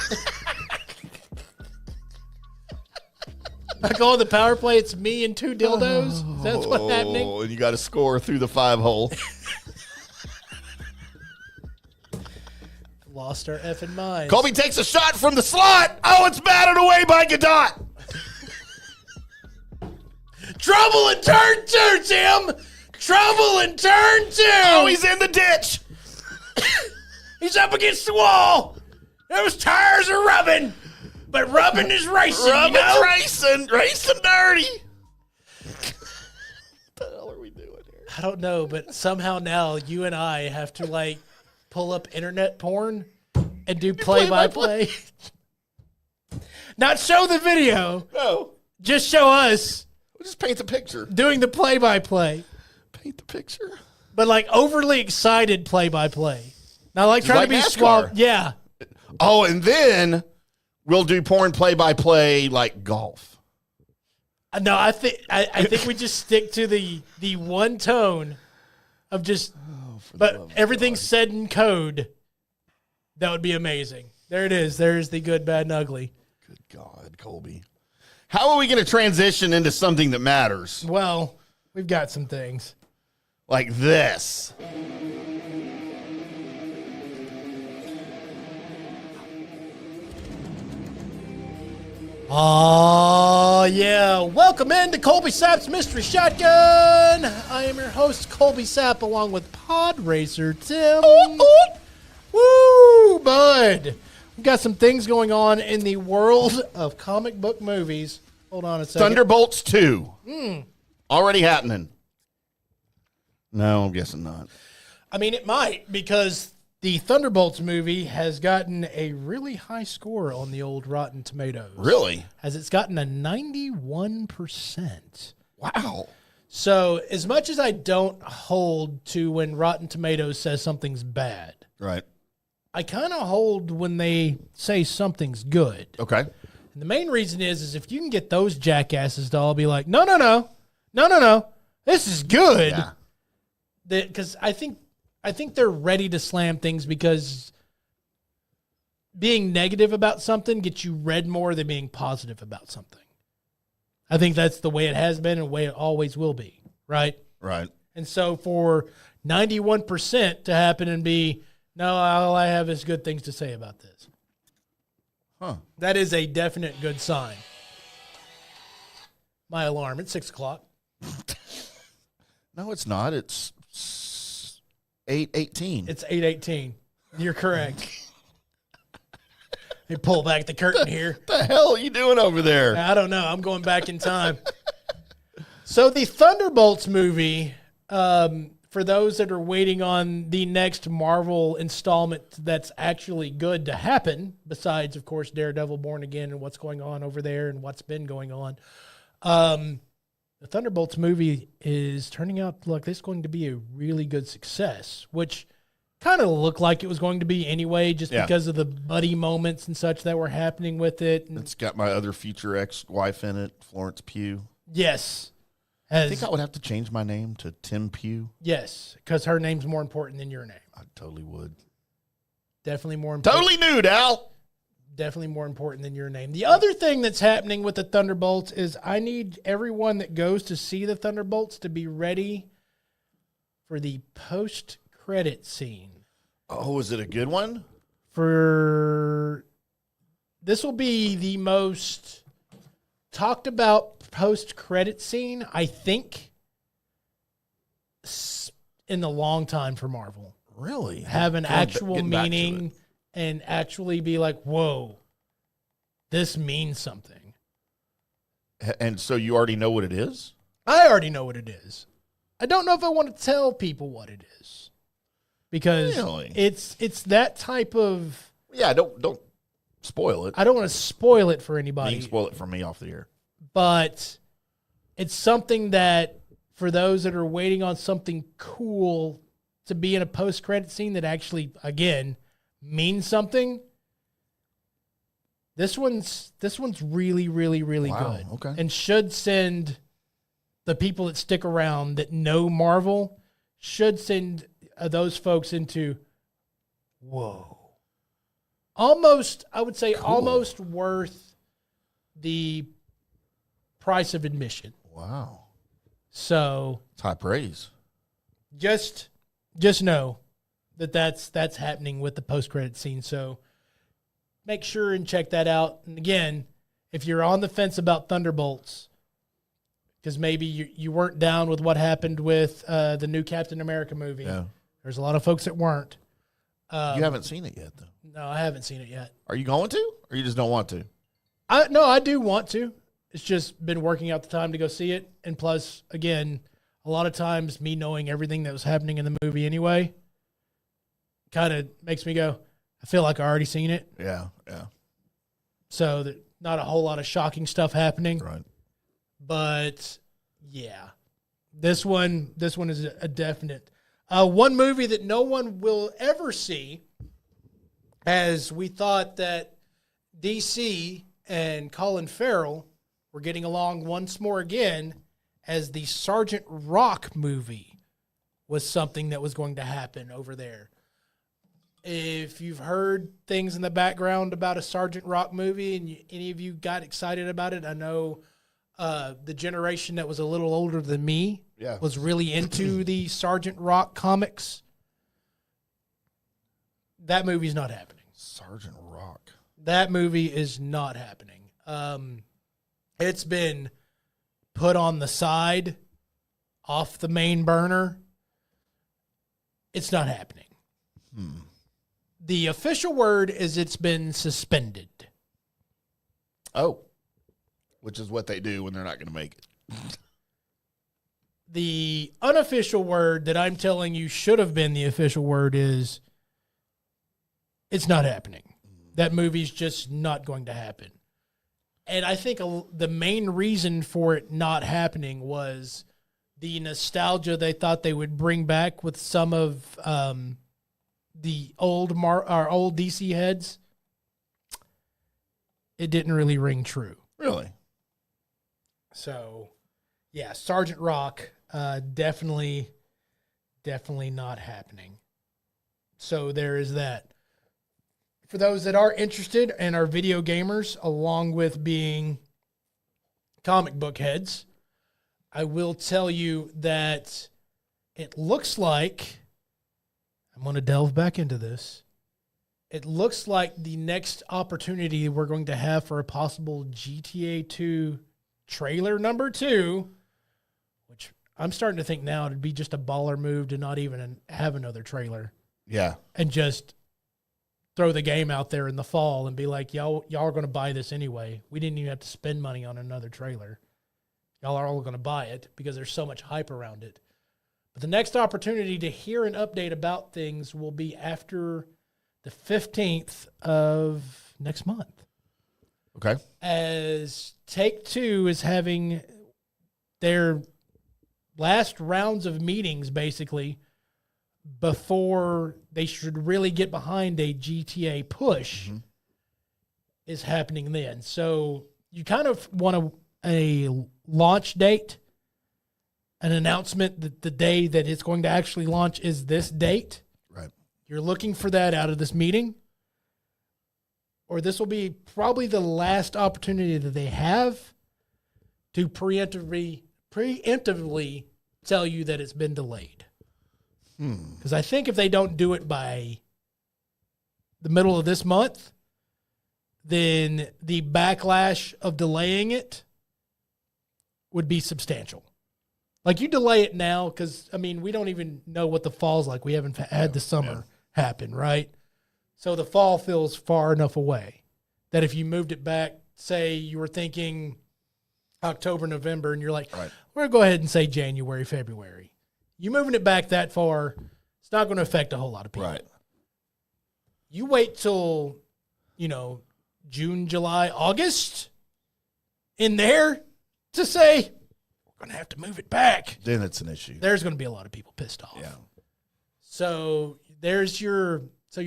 I go on the power play, it's me and 2 dildos. That's what's happening. And you got to score through the 5-hole. Lost our effing minds. Colby takes a shot from the slot. Oh, it's batted away by Godot. Trouble in turn 2, Tim. Trouble in turn 2. Oh, he's in the ditch. He's up against the wall. Those tires are rubbing. But rubbing is racing, Rubbing's you know? racing dirty. What the hell are we doing here? I don't know, but somehow now you and I have to, like, pull up internet porn and do play-by-play. Not show the video. No. Just show us We'll just paint the picture. doing the play-by-play. Paint the picture. But, like, overly excited play-by-play. Not like trying like to be NASCAR. suave. Yeah. Oh, and then we'll do porn play-by-play like golf. No, I think we just stick to the one tone of just, but everything's said in code. That would be amazing. There it is. There's the good, bad, and ugly. Good God, Colby. How are we going to transition into something that matters? Well, we've got some things. Like this. Oh, yeah. Welcome into Colby Sapp's Mystery Shotgun. I am your host, Colby Sapp, along with Pod Racer Tim. Woo, bud. We've got some things going on in the world of comic book movies. Hold on a second. Thunderbolts 2. Already happening. No, I'm guessing not. I mean, it might, because the Thunderbolts movie has gotten a really high score on the old Rotten Tomatoes. Really? As it's gotten a 91%. Wow. So, as much as I don't hold to when Rotten Tomatoes says something's bad, Right. I kind of hold when they say something's good. Okay. And the main reason is if you can get those jackasses to all be like, no, this is good. Yeah. Because I think they're ready to slam things, because being negative about something gets you read more than being positive about something. I think that's the way it has been and the way it always will be, right? Right. And so for 91% to happen and be, no, all I have is good things to say about this. Huh. That is a definite good sign. My alarm at 6 o'clock. No, it's not. It's 8:18. It's 8:18. You're correct. They pull back the curtain here. What the hell are you doing over there? I don't know. I'm going back in time. So the Thunderbolts movie, for those that are waiting on the next Marvel installment that's actually good to happen, besides, of course, Daredevil Born Again and what's going on over there and what's been going on, the Thunderbolts movie is turning out like this is going to be a really good success, which kind of looked like it was going to be anyway, just because of the buddy moments and such that were happening with it. And It's got my other future ex-wife in it, Florence Pugh. yes. I think I would have to change my name to Tim Pugh. Yes, because her name's more important than your name. I totally would. Definitely more important. Totally nude, Al. Definitely more important than your name. The other thing that's happening with the Thunderbolts is I need everyone that goes to see the Thunderbolts to be ready for the post-credit scene. Oh, is it a good one? For this will be the most talked about post-credit scene, I think, in a long time for Marvel. Really? Have an actual Getting back to meaning and actually be like, whoa, this means something. And so you already know what it is? I already know what it is. I don't know if I want to tell people what it is. Because Really? it's that type of... Yeah, don't spoil it. I don't want to spoil it for anybody. You can spoil it for me off the air. But it's something that, for those that are waiting on something cool to be in a post-credit scene that actually, again, means something, this one's really, really, really good. Okay. And should send the people that stick around that know Marvel, should send those folks into, whoa. Almost, I would say, almost worth the price of admission. Wow. So It's high praise. just know that's happening with the post-credit scene. So make sure and check that out. And again, if you're on the fence about Thunderbolts, because maybe you weren't down with what happened with the new Captain America movie. Yeah. There's a lot of folks that weren't. You haven't seen it yet, though. No, I haven't seen it yet. Are you going to, or you just don't want to? No, I do want to. It's just been working out the time to go see it. And plus, again, a lot of times me knowing everything that was happening in the movie anyway kind of makes me go, I feel like I already seen it. Yeah. So that not a whole lot of shocking stuff happening. Right. But yeah, this one is a definite. One movie that no one will ever see, as we thought that DC and Colin Farrell were getting along once more again, as the Sergeant Rock movie was something that was going to happen over there. If you've heard things in the background about a Sergeant Rock movie and any of you got excited about it, I know the generation that was a little older than me was really into the Sergeant Rock comics. That movie's not happening. Sergeant Rock. That movie is not happening. It's been put on the side, off the main burner. It's not happening. The official word is it's been suspended. Oh. Which is what they do when they're not going to make it. The unofficial word that I'm telling you should have been the official word is it's not happening. That movie's just not going to happen. And I think the main reason for it not happening was the nostalgia they thought they would bring back with some of the old DC heads. It didn't really ring true. Really? So, yeah, Sergeant Rock, definitely not happening. So there is that. For those that are interested and are video gamers, along with being comic book heads, I will tell you that it looks like, I'm going to delve back into this, it looks like the next opportunity we're going to have for a possible GTA 2 trailer number 2, which I'm starting to think now it'd be just a baller move to not even have another trailer. Yeah. And just throw the game out there in the fall and be like, y'all are going to buy this anyway. We didn't even have to spend money on another trailer. Y'all are all going to buy it because there's so much hype around it. But the next opportunity to hear an update about things will be after the 15th of next month. Okay. As Take-Two is having their last rounds of meetings, basically, before they should really get behind a GTA push, is happening then. So you kind of want a launch date, an announcement that the day that it's going to actually launch is this date. Right. You're looking for that out of this meeting, or this will be probably the last opportunity that they have to preemptively tell you that it's been delayed. Because I think if they don't do it by the middle of this month, then the backlash of delaying it would be substantial. Like, you delay it now because, I mean, we don't even know what the fall's like. We haven't had the summer happen, right? So the fall feels far enough away that if you moved it back, say you were thinking October, November, and you're like, we're going to go ahead and say January, February. You moving it back that far, it's not going to affect a whole lot of people. Right. You wait till, June, July, August in there to say, we're going to have to move it back. Then it's an issue. There's going to be a lot of people pissed off. Yeah. So there's your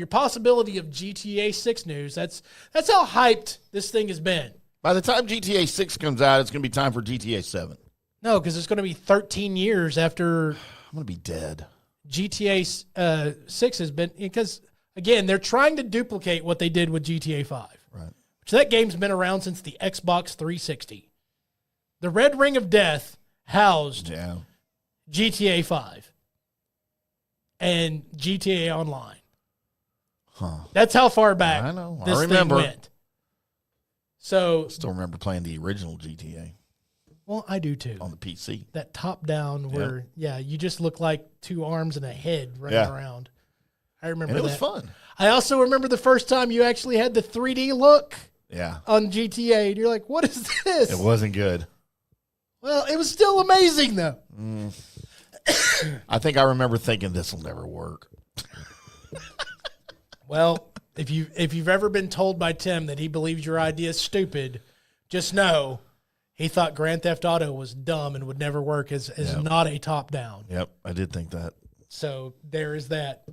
possibility of GTA 6 news. That's how hyped this thing has been. By the time GTA 6 comes out, it's going to be time for GTA 7. No, because it's going to be 13 years after I'm going to be dead. GTA 6 has been, because, again, they're trying to duplicate what they did with GTA 5. Right. So that game's been around since the Xbox 360. The Red Ring of Death housed GTA 5 and GTA Online. Huh. That's how far back I know. this I remember. thing went. So, Still remember playing the original GTA. Well, I do too. On the PC. That top down where, you just look like two arms and a head running around. I remember that. And it was fun. I also remember the first time you actually had the 3D look on GTA. And you're like, what is this? It wasn't good. Well, it was still amazing, though. I think I remember thinking this will never work. Well, if you've ever been told by Tim that he believes your idea is stupid, just know he thought Grand Theft Auto was dumb and would never work as not a top-down. Yep, I did think that. So there is that.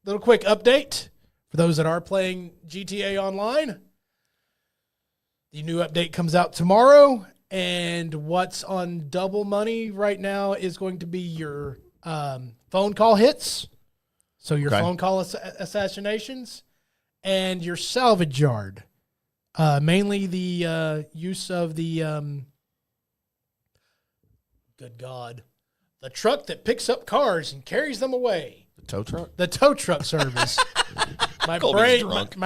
Little quick update for those that are playing GTA Online. The new update comes out tomorrow, and what's on double money right now is going to be your phone call hits. So your phone call assassinations and your salvage yard. Mainly the use of the, good God, the truck that picks up cars and carries them away. The tow truck? The tow truck service. My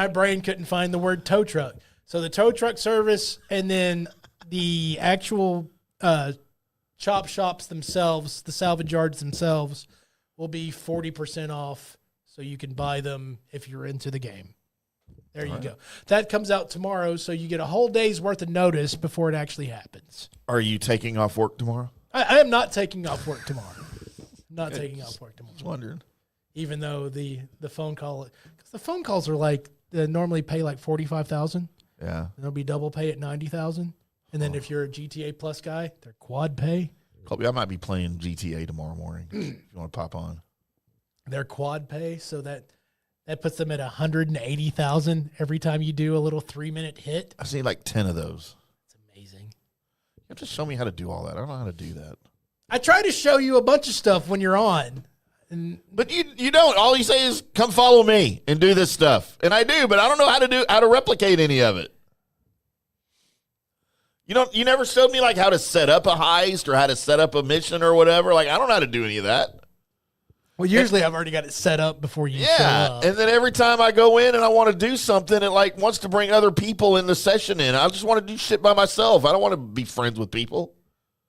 brain couldn't find the word tow truck. So the tow truck service, and then the actual chop shops themselves, the salvage yards themselves, will be 40% off, so you can buy them if you're into the game. There you go. That comes out tomorrow, so you get a whole day's worth of notice before it actually happens. Are you taking off work tomorrow? I am not taking off work tomorrow. Taking off work tomorrow. Just wondering. Even though the phone call, because the phone calls are like, they normally pay like $45,000. Yeah. There'll be double pay at $90,000. And then if you're a GTA Plus guy, they're quad pay. Colby, I might be playing GTA tomorrow morning if you want to pop on. They're quad pay, so that puts them at $180,000 every time you do a little 3-minute hit. I've seen like 10 of those. It's amazing. You have to show me how to do all that. I don't know how to do that. I try to show you a bunch of stuff when you're on. But you don't. All you say is, come follow me and do this stuff. And I do, but I don't know how to replicate any of it. You never showed me like how to set up a heist or how to set up a mission or whatever. Like, I don't know how to do any of that. Well, usually I've already got it set up before you show up. And then every time I go in and I want to do something, it like wants to bring other people in the session in. I just want to do shit by myself. I don't want to be friends with people.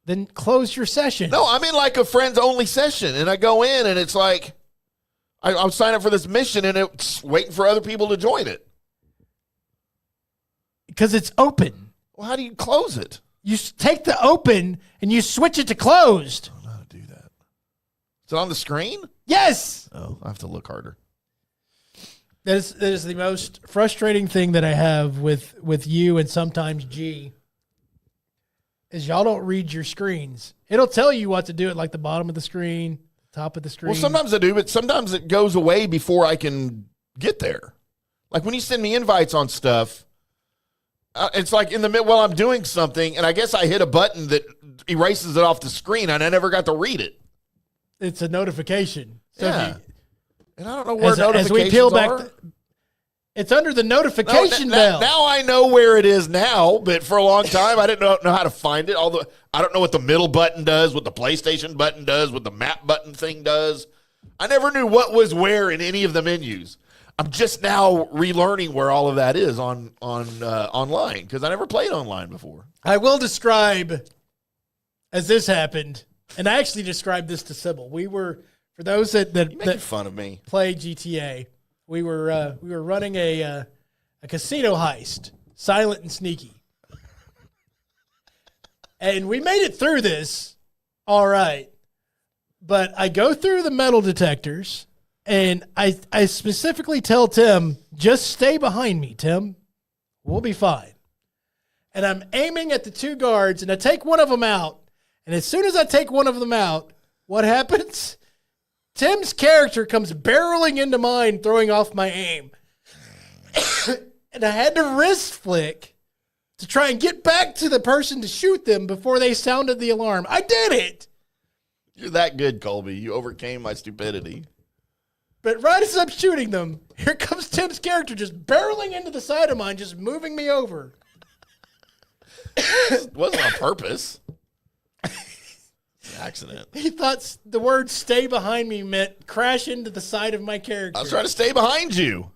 Then close your session. No, I'm in like a friends only session, and I go in and it's like I'm signing up for this mission and it's waiting for other people to join it. Because it's open. Well, how do you close it? You take the open and you switch it to closed. I don't know how to do that. Is it on the screen? Yes. Oh, I have to look harder. That is the most frustrating thing that I have with you and sometimes G is y'all don't read your screens. It'll tell you what to do at like the bottom of the screen, top of the screen. Well, sometimes I do, but sometimes it goes away before I can get there. Like when you send me invites on stuff, it's like in the mid while I'm doing something, and I guess I hit a button that erases it off the screen, and I never got to read it. It's a notification. So and I don't know where notifications as we peel back are. It's under the notification bell. Now I know where it is now, but for a long time I didn't know how to find it. Although I don't know what the middle button does, what the PlayStation button does, what the map button thing does. I never knew what was where in any of the menus. I'm just now relearning where all of that is on online because I never played online before. I will describe as this happened, and I actually described this to Sybil. We were, for those that fun of me, play GTA, we were running a casino heist, silent and sneaky. And we made it through this all right. But I go through the metal detectors, and I specifically tell Tim, just stay behind me, Tim. We'll be fine. And I'm aiming at the two guards, and I take one of them out. And as soon as I take one of them out, what happens? Tim's character comes barreling into mine, throwing off my aim. And I had to wrist flick to try and get back to the person to shoot them before they sounded the alarm. I did it. You're that good, Colby. You overcame my stupidity. But right as I'm shooting them, here comes Tim's character just barreling into the side of mine, just moving me over. It wasn't on purpose. Accident. He thought the word stay behind me meant crash into the side of my character. I was trying to stay behind you.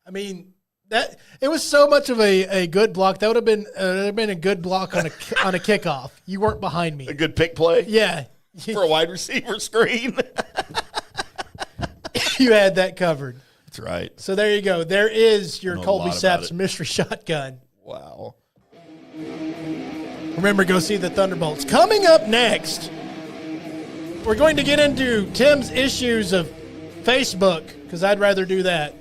I mean, that it was so much of a good block. That would have been a good block on a kickoff. You weren't behind me. A good pick play? Yeah. For a wide receiver screen. You had that covered. That's right. So there you go. There is your Colby Saps mystery shotgun. Wow. Remember, go see the Thunderbolts. Coming up next, we're going to get into Tim's issues of Facebook, because I'd rather do that.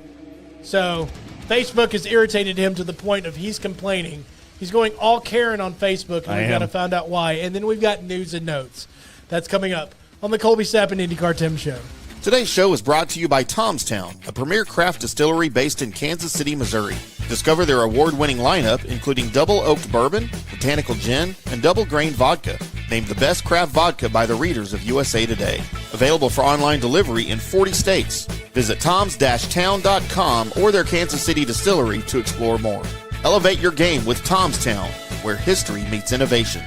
So Facebook has irritated him to the point of he's complaining. He's going all Karen on Facebook, and we've got to find out why. And then we've got news and notes. That's coming up on the Colby Sapp and IndyCarTim Show. Today's show is brought to you by Tomstown, a premier craft distillery based in Kansas City, Missouri. Discover their award-winning lineup, including double oaked bourbon, botanical gin, and double grain vodka. Named the best craft vodka by the readers of USA Today. Available for online delivery in 40 states. Visit toms-town.com or their Kansas City distillery to explore more. Elevate your game with Tomstown, where history meets innovation.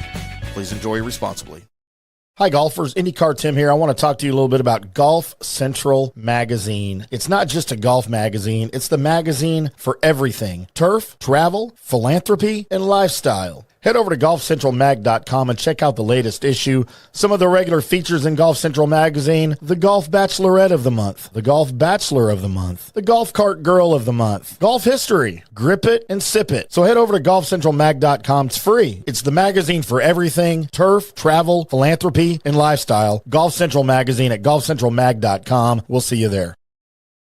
Please enjoy responsibly. Hi, golfers. IndyCarTim here. I want to talk to you a little bit about Golf Central Magazine. It's not just a golf magazine. It's the magazine for everything. Turf, travel, philanthropy, and lifestyle. Head over to golfcentralmag.com and check out the latest issue. Some of the regular features in Golf Central Magazine: the Golf Bachelorette of the Month, the Golf Bachelor of the Month, the Golf Cart Girl of the Month, Golf History, Grip It and Sip It. So head over to golfcentralmag.com. It's free. It's the magazine for everything: turf, travel, philanthropy, and lifestyle. Golf Central Magazine at golfcentralmag.com. We'll see you there.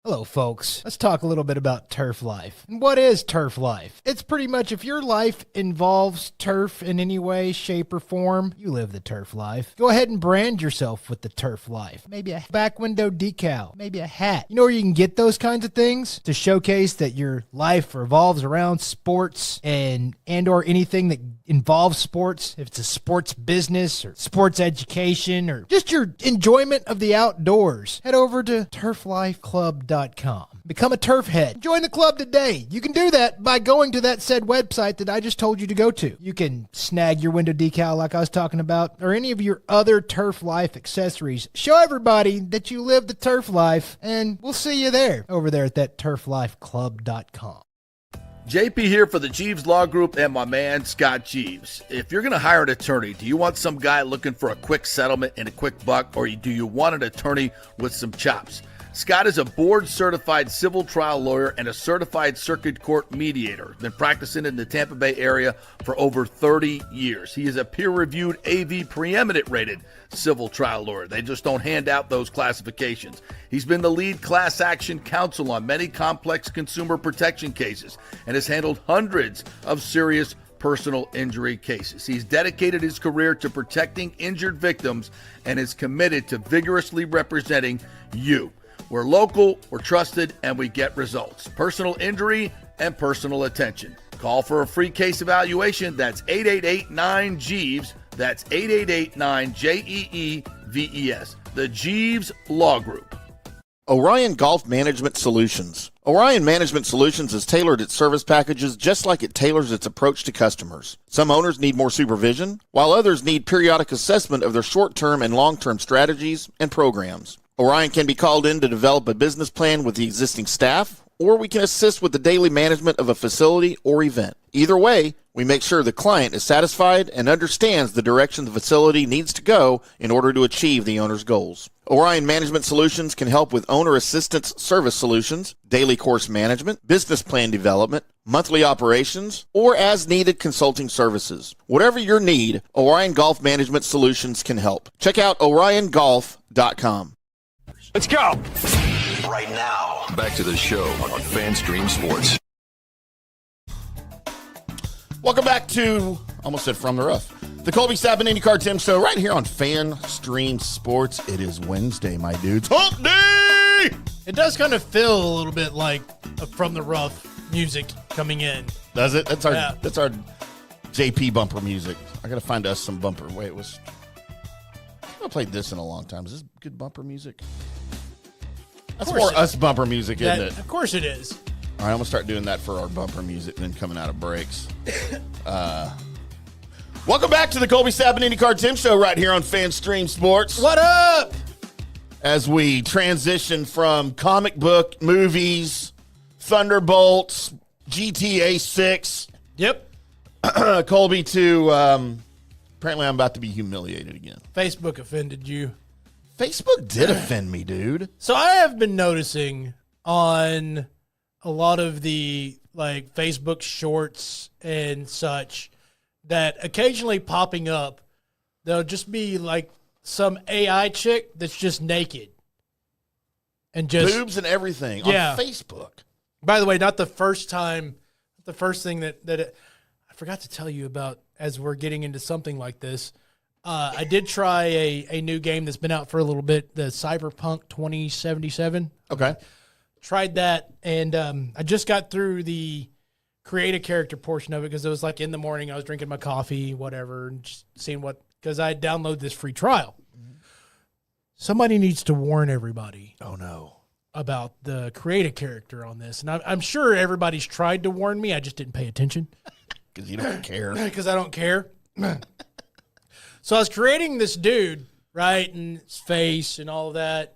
Hello, folks. Let's talk a little bit about turf life. And what is turf life? It's pretty much if your life involves turf in any way, shape, or form, you live the turf life. Go ahead and brand yourself with the turf life. Maybe a back window decal, maybe a hat. You know where you can get those kinds of things to showcase that your life revolves around sports and or anything that involves sports. If it's a sports business or sports education or just your enjoyment of the outdoors, head over to turflifeclub.com. Become a turf head. Join the club today. You can do that by going to that said website that I just told you to go to. You can snag your window decal like I was talking about, or any of your other turf life accessories. Show everybody that you live the turf life, and we'll see you there over there at that turflifeclub.com. JP here for the Jeeves Law Group and my man Scott Jeeves. If you're going to hire an attorney, do you want some guy looking for a quick settlement and a quick buck, or do you want an attorney with some chops? Scott is a board-certified civil trial lawyer and a certified circuit court mediator. Been practicing in the Tampa Bay area for over 30 years. He is a peer-reviewed AV preeminent rated civil trial lawyer. They just don't hand out those classifications. He's been the lead class action counsel on many complex consumer protection cases and has handled hundreds of serious personal injury cases. He's dedicated his career to protecting injured victims and is committed to vigorously representing you. We're local, we're trusted, and we get results. Personal injury and personal attention. Call for a free case evaluation. That's 888-9-JEEVES. That's 888-9-JEEVES. The Jeeves Law Group. Orion Golf Management Solutions. Orion Management Solutions has tailored its service packages just like it tailors its approach to customers. Some owners need more supervision, while others need periodic assessment of their short-term and long-term strategies and programs. Orion can be called in to develop a business plan with the existing staff, or we can assist with the daily management of a facility or event. Either way, we make sure the client is satisfied and understands the direction the facility needs to go in order to achieve the owner's goals. Orion Management Solutions can help with owner assistance service solutions, daily course management, business plan development, monthly operations, or as-needed consulting services. Whatever your need, Orion Golf Management Solutions can help. Check out oriongolf.com. Let's go. Right now, back to the show on FanStream Sports. Welcome back to, almost said From the Rough, the Colby IndyCarTim show right here on FanStream Sports. It is Wednesday, my dudes. Hump day! It does kind of feel a little bit like a From the Rough music coming in. Does it? That's our JP bumper music. I got to find us some bumper. Wait, I haven't played this in a long time. Is this good bumper music? That's more us bumper music, isn't it? Of course it is. All right, I'm going to start doing that for our bumper music and then coming out of breaks. Welcome back to the Colby IndyCarTim show right here on FanStream Sports. What up? As we transition from comic book, movies, Thunderbolts, GTA 6. Yep. Colby to, apparently I'm about to be humiliated again. Facebook offended you. Facebook did offend me, dude. So I have been noticing on a lot of the like Facebook shorts and such that occasionally popping up, there'll just be like some AI chick that's just naked. And just boobs and everything on Facebook. By the way, not the first time, the first thing that I forgot to tell you about as we're getting into something like this. I did try a new game that's been out for a little bit, the Cyberpunk 2077. Okay. Tried that, and I just got through the create a character portion of it because it was like in the morning. I was drinking my coffee, whatever, and just seeing because I downloaded this free trial. Mm-hmm. Somebody needs to warn everybody. Oh, no. About the create a character on this. And I'm sure everybody's tried to warn me. I just didn't pay attention. Because you don't care. Because I don't care. So I was creating this dude, right, and his face and all of that.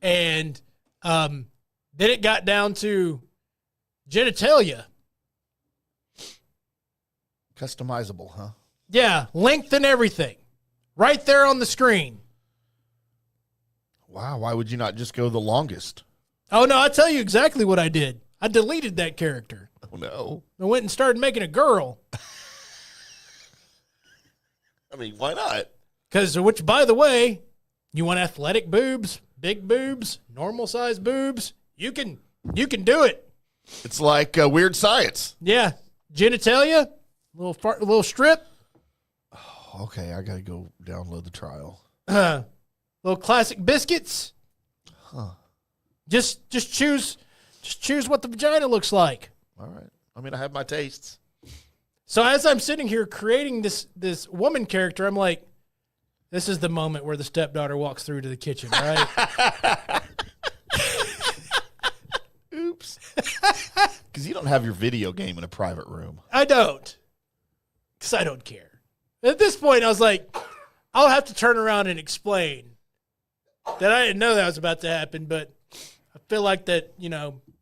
And then it got down to genitalia. Customizable, huh? Yeah, length and everything. Right there on the screen. Wow, why would you not just go the longest? Oh, no, I'll tell you exactly what I did. I deleted that character. Oh, no. I went and started making a girl. I mean, why not? Which, by the way, you want athletic boobs, big boobs, normal size boobs, you can do it. It's like weird science. Yeah. Genitalia, little strip. Oh, okay, I got to go download the trial. Little classic biscuits. Huh. Just choose what the vagina looks like. All right. I mean, I have my tastes. So as I'm sitting here creating this woman character, I'm like, this is the moment where the stepdaughter walks through to the kitchen, right? Oops. Because you don't have your video game in a private room. I don't. Because I don't care. At this point, I was like, I'll have to turn around and explain that I didn't know that was about to happen, but I feel like that,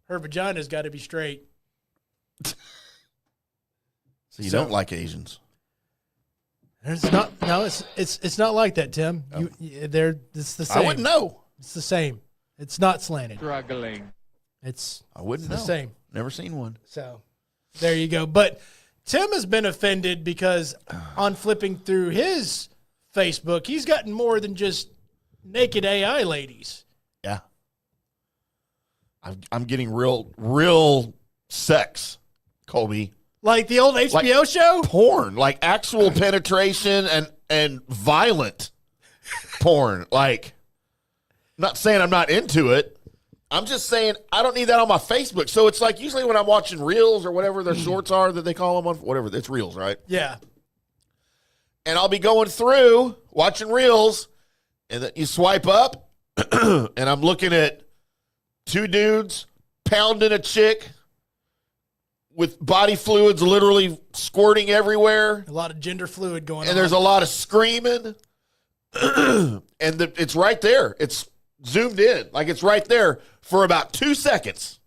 her vagina's got to be straight. So you don't like Asians? It's not. No, it's not like that, Tim. Oh. It's the same. I wouldn't know. It's the same. It's not slanted. Struggling. I wouldn't know. The same. Never seen one. So there you go. But Tim has been offended because on flipping through his Facebook, he's gotten more than just naked AI ladies. Yeah. I'm getting real sex, Colby. Like the old HBO show? Porn, like actual penetration and violent porn. Like, I'm not saying I'm not into it. I'm just saying I don't need that on my Facebook. So it's like usually when I'm watching reels or whatever their shorts are that they call them on, whatever, it's reels, right? Yeah. And I'll be going through watching reels, and then you swipe up, and I'm looking at two dudes pounding a chick with body fluids literally squirting everywhere. A lot of gender fluid going on. And there's a lot of screaming. And it's right there. It's zoomed in, like it's right there for about 2 seconds.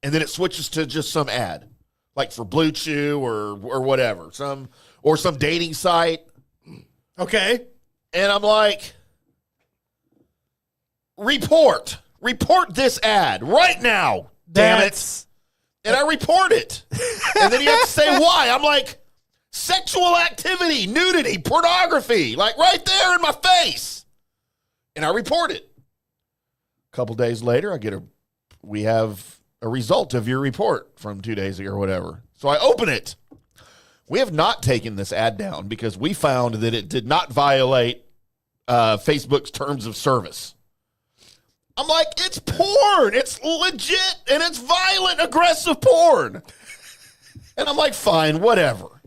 And then it switches to just some ad, like for Blue Chew or whatever, some dating site. Okay. And I'm like, report this ad right now, damn it. And I report it. And then you have to say why. I'm like, sexual activity, nudity, pornography, like right there in my face. And I report it. A couple days later, we have a result of your report from 2 days ago or whatever. So I open it. We have not taken this ad down because we found that it did not violate Facebook's terms of service. I'm like, it's porn. It's legit, and it's violent, aggressive porn. And I'm like, fine, whatever.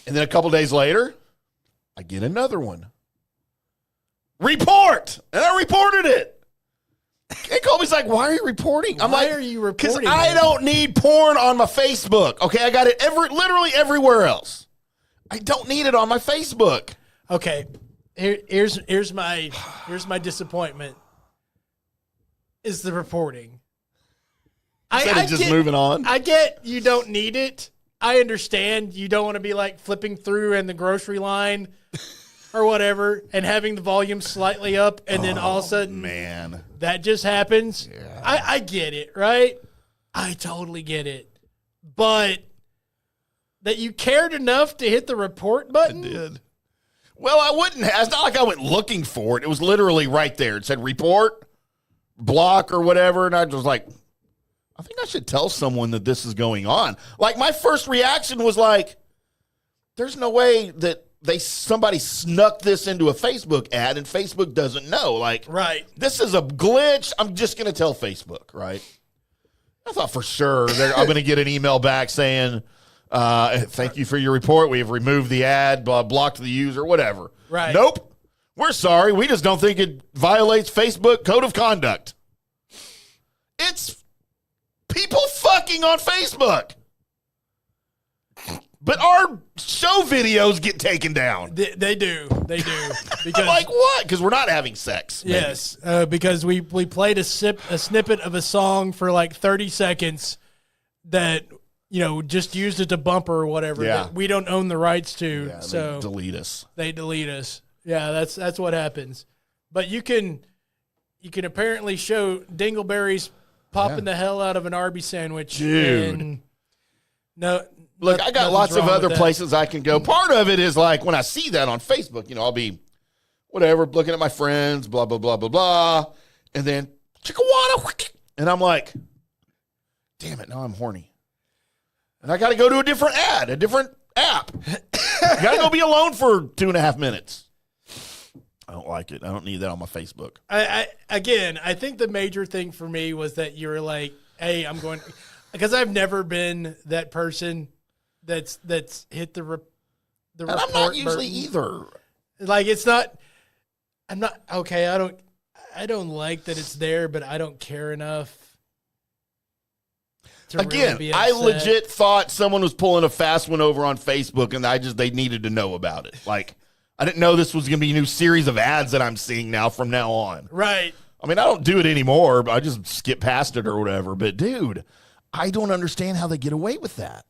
And then a couple days later, I get another one. Report! And I reported it. And Colby's like, why are you reporting? I'm Why like, are you reporting? because I don't need porn on my Facebook. Okay, I got it literally everywhere else. I don't need it on my Facebook. Okay, here's my disappointment. Is the reporting? Moving on. I get you don't need it. I understand you don't want to be like flipping through in the grocery line or whatever and having the volume slightly up and then all of a sudden, man, that just happens. Yeah. I get it, right? I totally get it. But that you cared enough to hit the report button? I did. Well, I wouldn't have. It's not like I went looking for it. It was literally right there. It said report, block, or whatever. And I was like, I think I should tell someone that this is going on. Like, my first reaction was like, there's no way that somebody snuck this into a Facebook ad and Facebook doesn't know. Like, right. This is a glitch. I'm just going to tell Facebook, right? I thought for sure I'm going to get an email back saying, thank you for your report. We have removed the ad, blocked the user, whatever. Right. Nope. We're sorry. We just don't think it violates Facebook code of conduct. It's people fucking on Facebook. But our show videos get taken down. They do. Because, I'm like, what? Because we're not having sex. Maybe. Yes, because we played a snippet of a song for like 30 seconds that, just used it to bumper or whatever. Yeah. That we don't own the rights to. Yeah, so they delete us. They delete us. Yeah, that's what happens. But you can apparently show dingleberries popping the hell out of an Arby's sandwich. Dude. And no. Look, I got lots of other places I can go. Part of it is like when I see that on Facebook, I'll be whatever, looking at my friends, blah, blah, blah, blah, blah. And then, chickawana, and I'm like, damn it, now I'm horny. And I got to go to a different app. I got to go be alone for 2.5 minutes. I don't like it. I don't need that on my Facebook. I think the major thing for me was that you were like, hey, I'm going, because I've never been that person that's hit the report I'm not usually button. either. Like, it's not, I'm not, okay, I don't like that it's there, but I don't care enough to Again, really be I upset. legit thought someone was pulling a fast one over on Facebook, and they needed to know about it. Like, I didn't know this was going to be a new series of ads that I'm seeing now from now on. Right. I mean, I don't do it anymore, but I just skip past it or whatever. But, dude, I don't understand how they get away with that.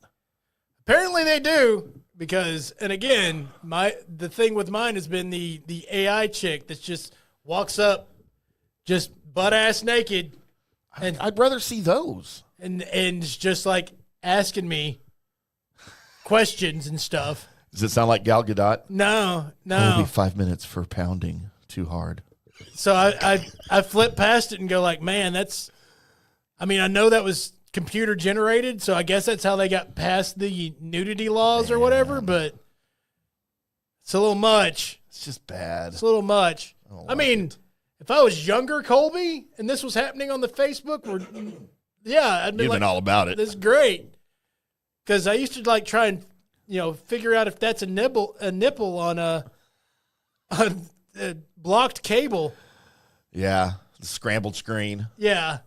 Apparently they do, because, and again, the thing with mine has been the AI chick that just walks up, just butt ass naked, and I'd rather see those. And it's just like asking me questions and stuff. Does it sound like Gal Gadot? No. It'll be 5 minutes for pounding too hard. So I flip past it and go like, man, I know that was computer generated, so I guess that's how they got past the nudity laws or whatever, but it's a little much. It's just bad. It's a little much. If I was younger, Colby, and this was happening on the Facebook, I'd be You've been all about it. This is great. Because I used to try and, figure out if that's a nipple on a blocked cable. Yeah, the scrambled screen. Yeah.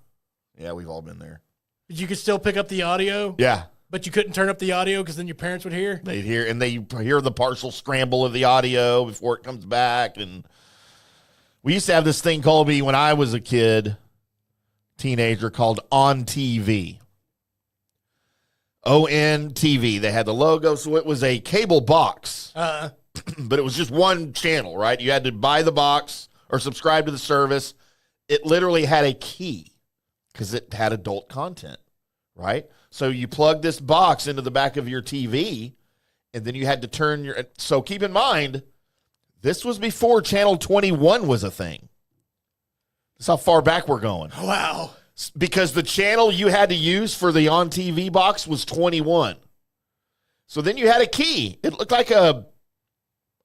Yeah, we've all been there. But you could still pick up the audio. Yeah. But you couldn't turn up the audio because then your parents would hear. They'd hear, and they hear the partial scramble of the audio before it comes back. And We used to have this thing, Colby, when I was a kid, teenager, called On TV. ON-TV. They had the logo, so it was a cable box. But it was just one channel, right? You had to buy the box or subscribe to the service. It literally had a key because it had adult content, right? So you plug this box into the back of your TV, and then you had to turn your... So keep in mind, this was before Channel 21 was a thing. That's how far back we're going. Wow. Because the channel you had to use for the On TV box was 21. So then you had a key. It looked like a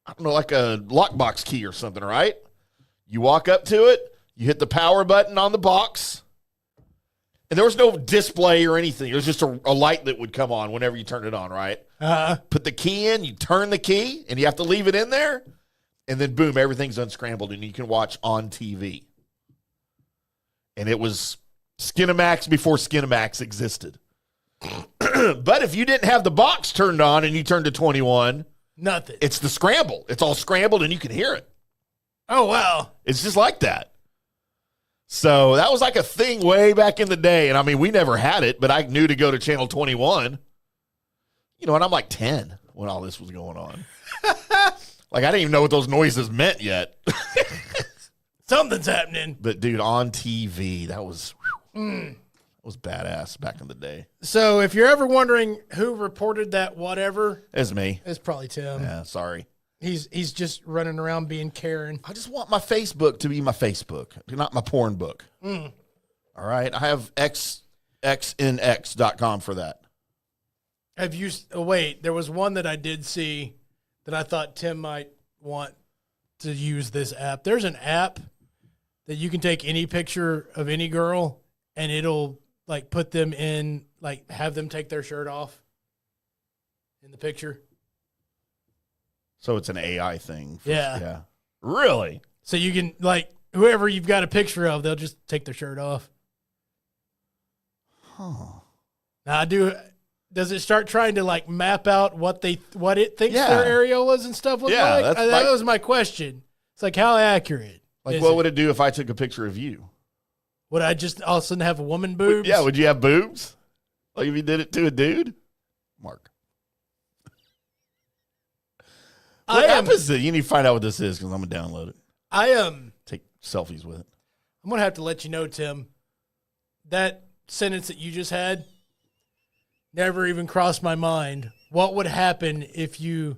lockbox key or something, right? You walk up to it, you hit the power button on the box, and there was no display or anything. It was just a light that would come on whenever you turned it on, right? Put the key in, you turn the key, and you have to leave it in there, and then boom, everything's unscrambled, and you can watch On TV. And it was Skinamax before Skinamax existed. But if you didn't have the box turned on and you turned to 21... Nothing. It's the scramble. It's all scrambled, and you can hear it. Oh, wow. It's just like that. So that was like a thing way back in the day. And, I mean, we never had it, but I knew to go to Channel 21. You know, and I'm like 10 when all this was going on. Like, I didn't even know what those noises meant yet. Something's happening. But, dude, On TV, that was badass back in the day. So if you're ever wondering who reported that whatever. It's me. It's probably Tim. Yeah, sorry. He's just running around being Karen. I just want my Facebook to be my Facebook, not my porn book. All right? I have xnx.com for that. Have you... Oh, wait. There was one that I did see that I thought Tim might want to use this app. There's an app that you can take any picture of any girl and it'll... like put them in, like have them take their shirt off in the picture. So it's an AI thing. Yeah. Really? So you can, like, whoever you've got a picture of, they'll just take their shirt off. Huh. Now, does it start trying to, like, map out what it thinks their areolas and stuff look like? That was my question. It's like, how accurate? Like, what would it do if I took a picture of you? Would I just all of a sudden have a woman boobs? Yeah, would you have boobs? Like if you did it to a dude? Mark. What app is it? You need to find out what this is because I'm going to download it. Take selfies with it. I'm going to have to let you know, Tim, that sentence that you just had never even crossed my mind. What would happen if you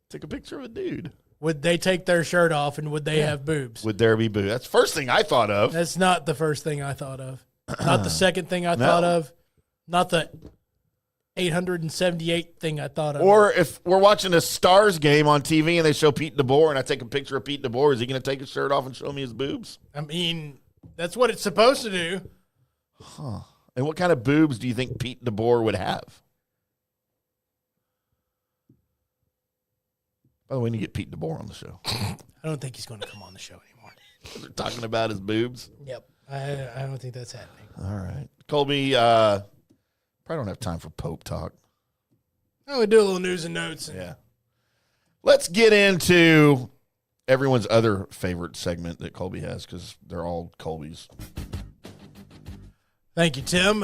took a picture of a dude? Would they take their shirt off and would they have boobs? Would there be boobs? That's the first thing I thought of. That's not the first thing I thought of. Not the second thing I thought of. Not the 878th thing I thought of. Or if we're watching a Stars game on TV and they show Pete DeBoer and I take a picture of Pete DeBoer, is he going to take his shirt off and show me his boobs? I mean, that's what it's supposed to do. Huh. And what kind of boobs do you think Pete DeBoer would have? By the way, we need to get Pete DeBoer on the show. I don't think he's going to come on the show anymore. They're talking about his boobs? Yep. I don't think that's happening. All right. Colby, probably don't have time for Pope talk. Oh, we do a little news and notes. Yeah. Let's get into everyone's other favorite segment that Colby has because they're all Colby's. Thank you, Tim.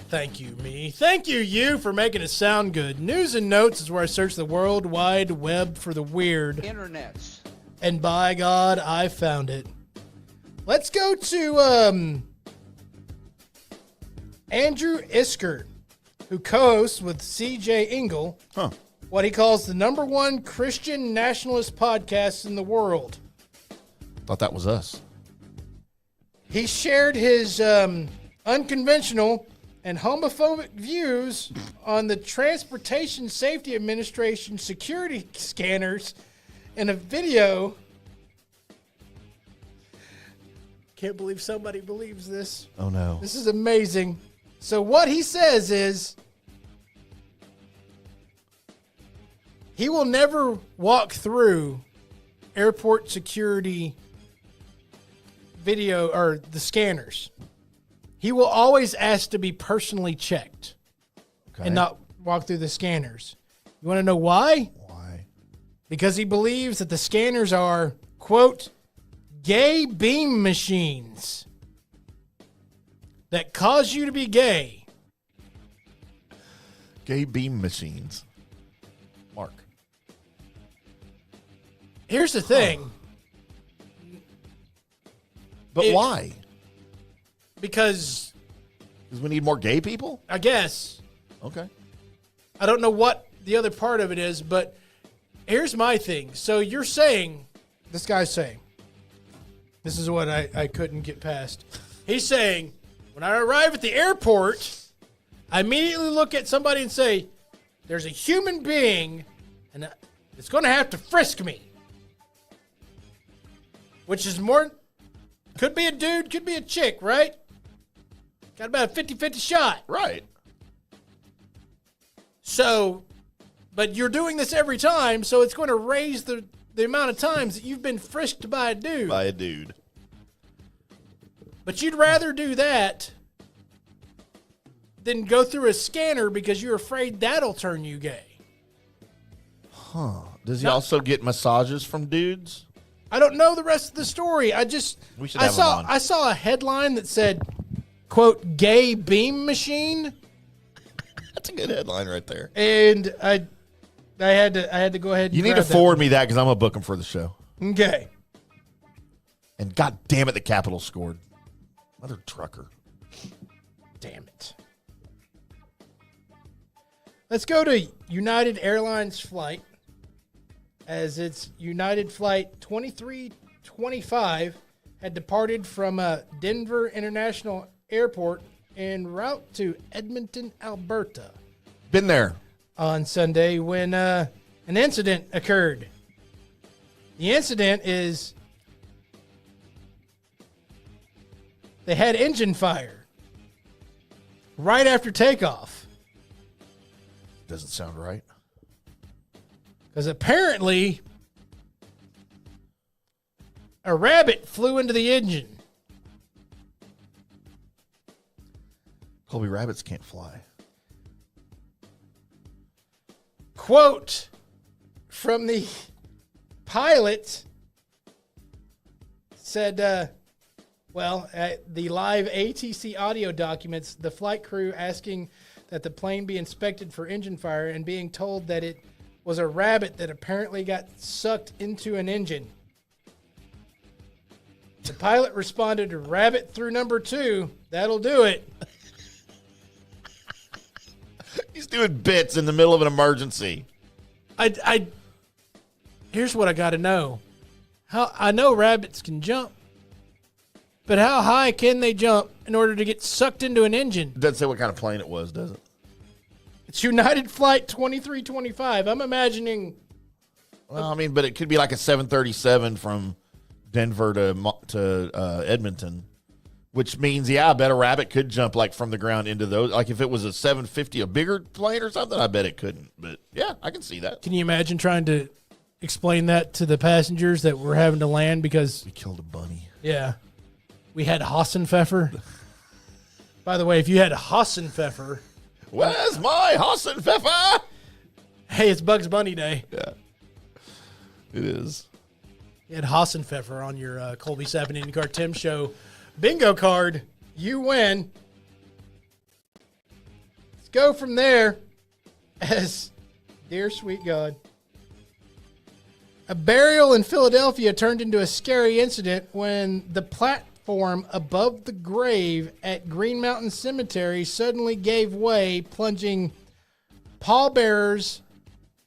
Thank you, me. Thank you, you, for making it sound good. News and Notes is where I search the World Wide Web for the weird. Internets. And by God, I found it. Let's go to Andrew Isker, who co-hosts with C.J. Engel what he calls the #1 Christian nationalist podcast in the world. Thought that was us. He shared his unconventional and homophobic views on the Transportation Safety Administration security scanners in a video. Can't believe somebody believes this. Oh, no. This is amazing. So what he says is he will never walk through airport security video or the scanners. He will always ask to be personally checked and not walk through the scanners. You want to know why? Why? Because he believes that the scanners are, quote, gay beam machines that cause you to be gay. Gay beam machines. Mark. Here's the thing. But why? Because we need more gay people? I guess. Okay. I don't know what the other part of it is, but here's my thing. So you're saying, this guy's saying, this is what I couldn't get past. He's saying, when I arrive at the airport, I immediately look at somebody and say, there's a human being, and it's going to have to frisk me. Which is more, could be a dude, could be a chick, right? Got about a 50-50 shot. Right. So, but you're doing this every time, so it's going to raise the amount of times that you've been frisked by a dude. By a dude. But you'd rather do that than go through a scanner because you're afraid that'll turn you gay. Huh. Does he also get massages from dudes? I don't know the rest of the story. We should have him on. I saw a headline that said, quote, gay beam machine. That's a good headline right there. And I had to go ahead and you need to forward me that because I'm going to book him for the show. Okay. And God damn it, the Capitals scored. Mother trucker. Damn it. Let's go to United Airlines flight, as its United Flight 2325 had departed from Denver International Airport en route to Edmonton, Alberta. Been there. On Sunday when an incident occurred. The incident is they had engine fire right after takeoff. Doesn't sound right. Because apparently a rabbit flew into the engine. Colby, rabbits can't fly. Quote from the pilot said, the live ATC audio documents the flight crew asking that the plane be inspected for engine fire and being told that it was a rabbit that apparently got sucked into an engine. The pilot responded, rabbit through number 2. That'll do it. He's doing bits in the middle of an emergency. Here's what I got to know. I know rabbits can jump, but how high can they jump in order to get sucked into an engine? It doesn't say what kind of plane it was, does it? It's United Flight 2325. I'm imagining. Well, I mean, but it could be like a 737 from Denver to Edmonton, which means, I bet a rabbit could jump like from the ground into those. Like if it was a 750, a bigger plane or something, I bet it couldn't. But yeah, I can see that. Can you imagine trying to explain that to the passengers that were having to land because we killed a bunny? Yeah, we had Hassenpfeffer. By the way, if you had Hassenpfeffer, where's my Hassenpfeffer? Hey, it's Bugs Bunny Day. Yeah, it is. You had Hassenpfeffer on your Colby IndyCarTim show bingo card. You win. Let's go from there. As dear sweet God, a burial in Philadelphia turned into a scary incident when the platform above the grave at Green Mountain Cemetery suddenly gave way, plunging pallbearers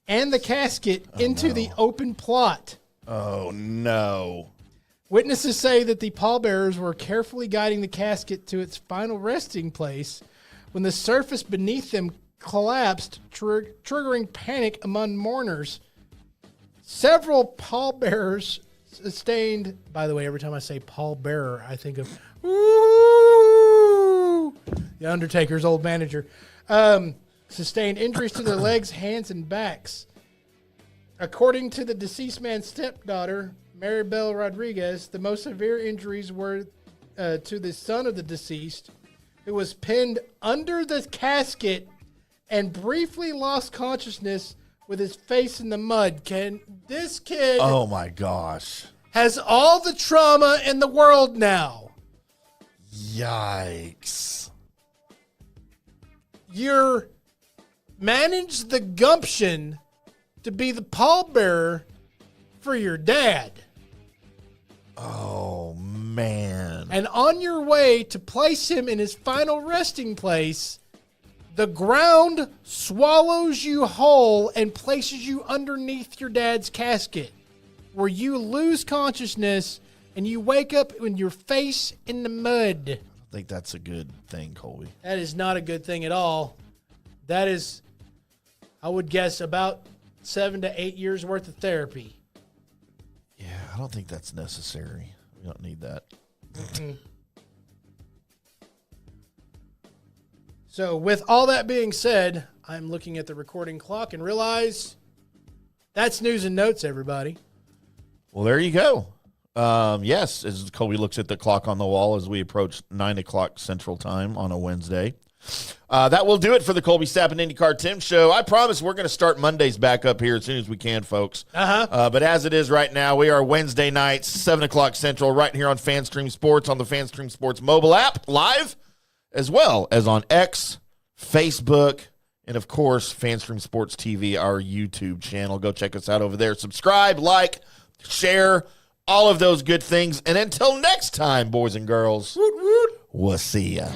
and the casket into the open plot. Oh, no. Witnesses say that the pallbearers were carefully guiding the casket to its final resting place when the surface beneath them collapsed, triggering panic among mourners. Several pallbearers sustained, by the way, every time I say pallbearer, I think of ooh, the Undertaker's old manager, sustained injuries to their legs, hands, and backs. According to the deceased man's stepdaughter, Maribel Rodriguez, the most severe injuries were to the son of the deceased, who was pinned under the casket and briefly lost consciousness with his face in the mud. Can this kid... Oh, my gosh. has all the trauma in the world now. Yikes. You're managed the gumption to be the pallbearer for your dad. Oh, man. And on your way to place him in his final resting place, the ground swallows you whole and places you underneath your dad's casket, where you lose consciousness and you wake up with your face in the mud. I think that's a good thing, Colby. That is not a good thing at all. That is, I would guess, about 7 to 8 years worth of therapy. Yeah, I don't think that's necessary. We don't need that. So with all that being said, I'm looking at the recording clock and realize that's news and notes, everybody. Well, there you go. Yes, as Colby looks at the clock on the wall as we approach 9 o'clock Central Time on a Wednesday. That will do it for the Colby Sapp and IndyCarTim show. I promise we're going to start Mondays back up here as soon as we can, folks. But as it is right now, we are Wednesday nights, 7 o'clock Central, right here on FanStream Sports, on the FanStream Sports mobile app, live, as well as on X, Facebook, and, of course, FanStream Sports TV, our YouTube channel. Go check us out over there. Subscribe, like, share, all of those good things. And until next time, boys and girls, we'll see ya.